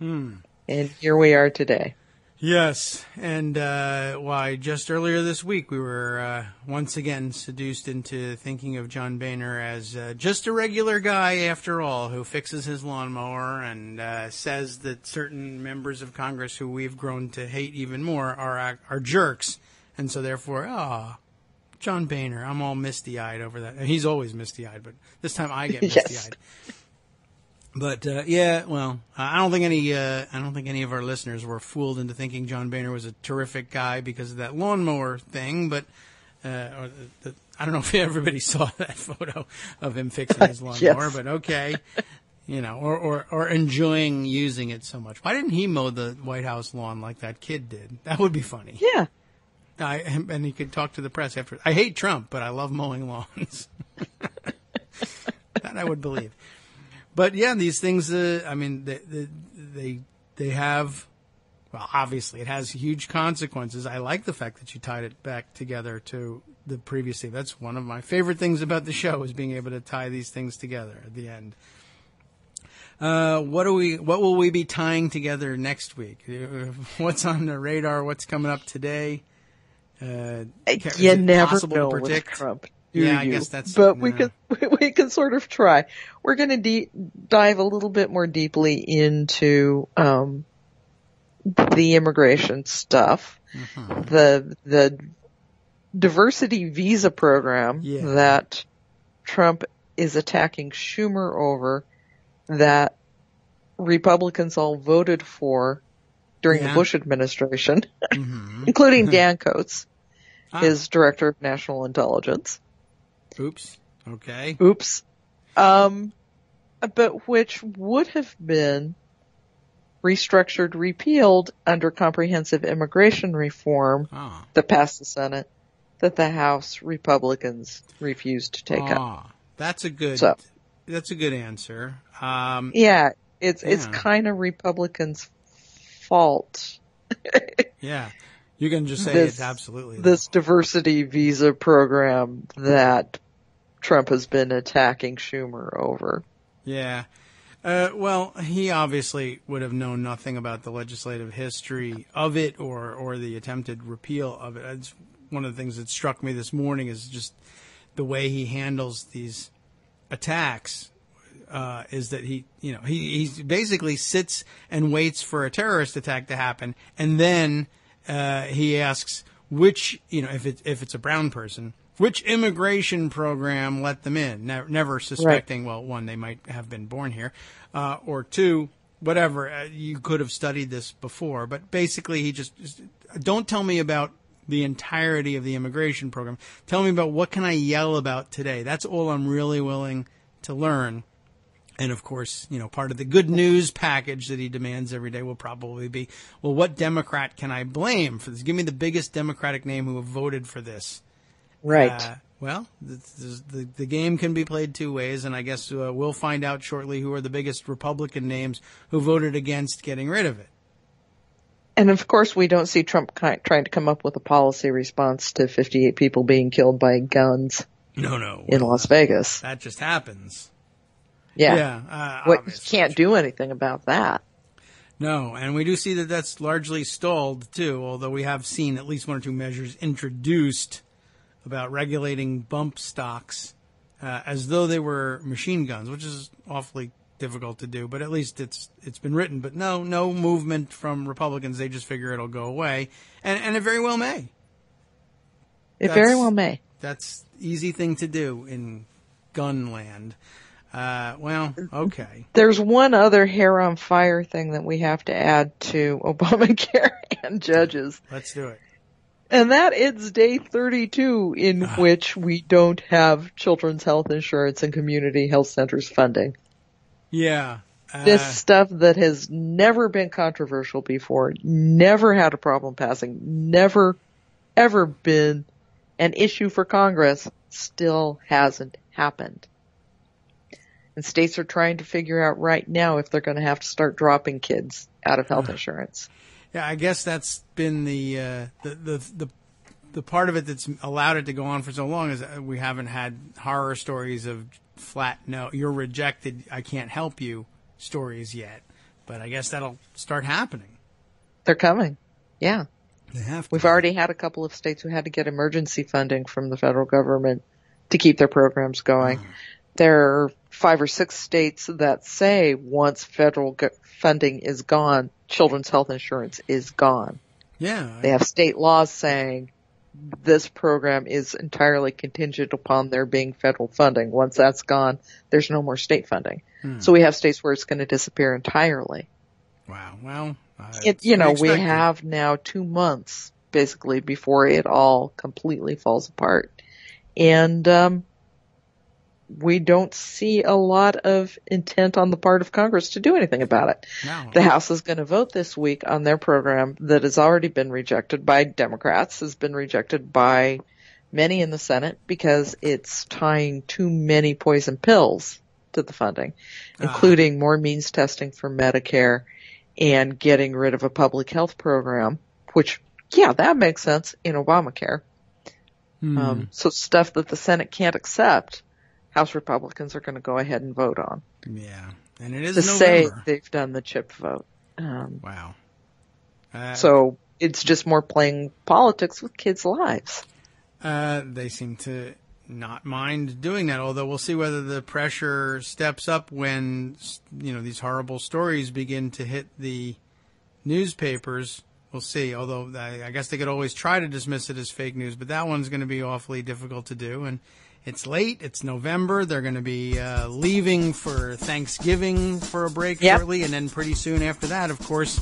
And here we are today. Yes, and just earlier this week we were once again seduced into thinking of John Boehner as just a regular guy after all, who fixes his lawnmower and says that certain members of Congress who we've grown to hate even more are jerks, and so therefore, John Boehner, I'm all misty-eyed over that. He's always misty-eyed, but this time I get misty-eyed. But I don't think any of our listeners were fooled into thinking John Boehner was a terrific guy because of that lawnmower thing. But I don't know if everybody saw that photo of him fixing his lawnmower. But okay, or enjoying using it so much. Why didn't he mow the White House lawn like that kid did? That would be funny. Yeah. And he could talk to the press after. I hate Trump, but I love mowing lawns. That I would believe. But yeah, these things, they have, obviously it has huge consequences. I like the fact that you tied it back together to the previous thing. That's one of my favorite things about the show, is being able to tie these things together at the end. What will we be tying together next week? What's on the radar? What's coming up today? You never know with Trump. I guess that's. But we can sort of try. We're going to dive a little bit more deeply into the immigration stuff, the diversity visa program that Trump is attacking Schumer over, that Republicans all voted for during the Bush administration, including Dan Coates, his director of national intelligence. Oops. Okay. Oops. But which would have been restructured, repealed under comprehensive immigration reform that passed the Senate, that the House Republicans refused to take up. That's a good answer. It's kind of Republicans' fault. Yeah. You can just say it's absolutely this diversity visa program that Trump has been attacking Schumer over. Yeah. He obviously would have known nothing about the legislative history of it or the attempted repeal of it. It's one of the things that struck me this morning is just the way he handles these attacks. Is that he basically sits and waits for a terrorist attack to happen, and then he asks which, if it's a brown person, which immigration program let them in, never suspecting, well, one, they might have been born here, or two, whatever, you could have studied this before. But basically he just don't tell me about the entirety of the immigration program. Tell me about what can I yell about today. That's all I'm really willing to learn. And of course, part of the good news package that he demands every day will probably be, well, what Democrat can I blame for this? Give me the biggest Democratic name who have voted for this. Right. Well, the game can be played two ways, and I guess we'll find out shortly who are the biggest Republican names who voted against getting rid of it. And of course, we don't see Trump trying to come up with a policy response to 58 people being killed by guns. No. In Las Vegas. That just happens. Yeah. You can't do anything about that. No, and we do see that that's largely stalled, too, although we have seen at least one or two measures introduced about regulating bump stocks as though they were machine guns, which is awfully difficult to do, but at least it's been written. But no movement from Republicans. They just figure it'll go away, and it very well may. It very well may. That's easy thing to do in gun land. Well, okay. There's one other hair on fire thing that we have to add to Obamacare and judges. Let's do it. And that is day 32 in which we don't have children's health insurance and community health centers funding. Yeah. This stuff that has never been controversial before, never had a problem passing, never, ever been an issue for Congress, still hasn't happened. And states are trying to figure out right now if they're going to have to start dropping kids out of health insurance. Yeah, I guess that's been the part of it that's allowed it to go on for so long is we haven't had horror stories of flat, no, you're rejected, I can't help you stories yet. But I guess that'll start happening. They're coming. Yeah. They have to. We've already had a couple of states who had to get emergency funding from the federal government to keep their programs going. There are 5 or 6 states that say once federal funding is gone, children's health insurance is gone. Yeah. They have state laws saying this program is entirely contingent upon there being federal funding. Once that's gone, there's no more state funding. So we have states where it's going to disappear entirely. Wow. Well, we have now 2 months basically before it all completely falls apart. And, we don't see a lot of intent on the part of Congress to do anything about it. No. The House is going to vote this week on their program that has already been rejected by Democrats, has been rejected by many in the Senate because it's tying too many poison pills to the funding, including more means testing for Medicare and getting rid of a public health program, which, yeah, that makes sense in Obamacare. So stuff that the Senate can't accept, House Republicans are going to go ahead and vote on. Yeah, and it is to November. Say they've done the chip vote. Wow. So it's just more playing politics with kids' lives. They seem to not mind doing that, although we'll see whether the pressure steps up when, these horrible stories begin to hit the newspapers. We'll see, although I guess they could always try to dismiss it as fake news, but that one's going to be awfully difficult to do. And it's late. It's November. They're going to be leaving for Thanksgiving for a break shortly, and then pretty soon after that, of course,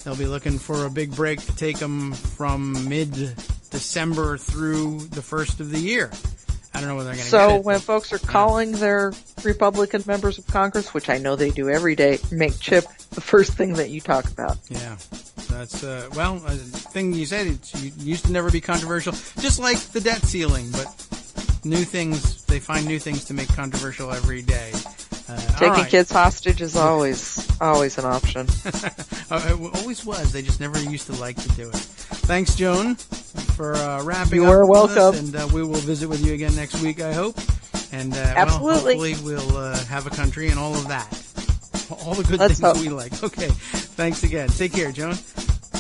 they'll be looking for a big break to take them from mid-December through the first of the year. I don't know whether they're going to get it. So when folks are calling their Republican members of Congress, which I know they do every day, make chip the first thing that you talk about. Yeah. That's, a thing you said, it used to never be controversial, just like the debt ceiling, but new things, they find new things to make controversial every day. Taking kids hostage is always an option. It always was. They just never used to like to do it. Thanks, Joan, for wrapping up. You are welcome. And we will visit with you again next week, I hope. And absolutely. Hopefully we'll have a country and all of that. All the good things that we like. Okay. Thanks again. Take care, Joan.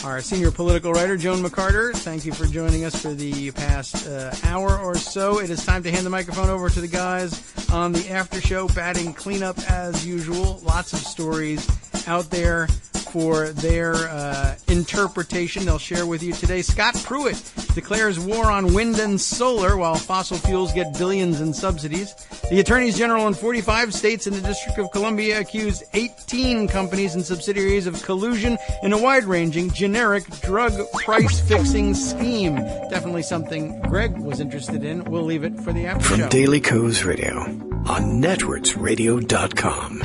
Our senior political writer, Joan McCarter, thank you for joining us for the past hour or so. It is time to hand the microphone over to the guys on the after show, batting cleanup as usual. Lots of stories out there for their interpretation they'll share with you today. Scott Pruitt declares war on wind and solar while fossil fuels get billions in subsidies. The attorneys general in 45 states and the District of Columbia accuse 18 companies and subsidiaries of collusion in a wide-ranging generic drug price-fixing scheme. Definitely something Greg was interested in. We'll leave it for the after show. From Daily Kos Radio. on netrootsradio.com.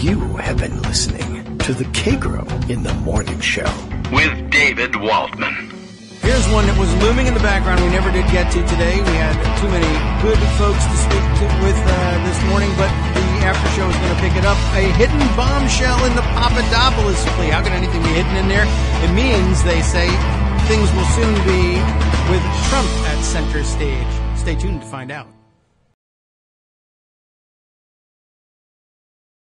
You have been listening to the Kagro in the Morning Show with David Waldman. Here's one that was looming in the background we never did get to today. We had too many good folks to speak with this morning, but the after show is going to pick it up. A hidden bombshell in the Papadopoulos plea. How can anything be hidden in there? It means, they say, things will soon be with Trump at center stage. Stay tuned to find out.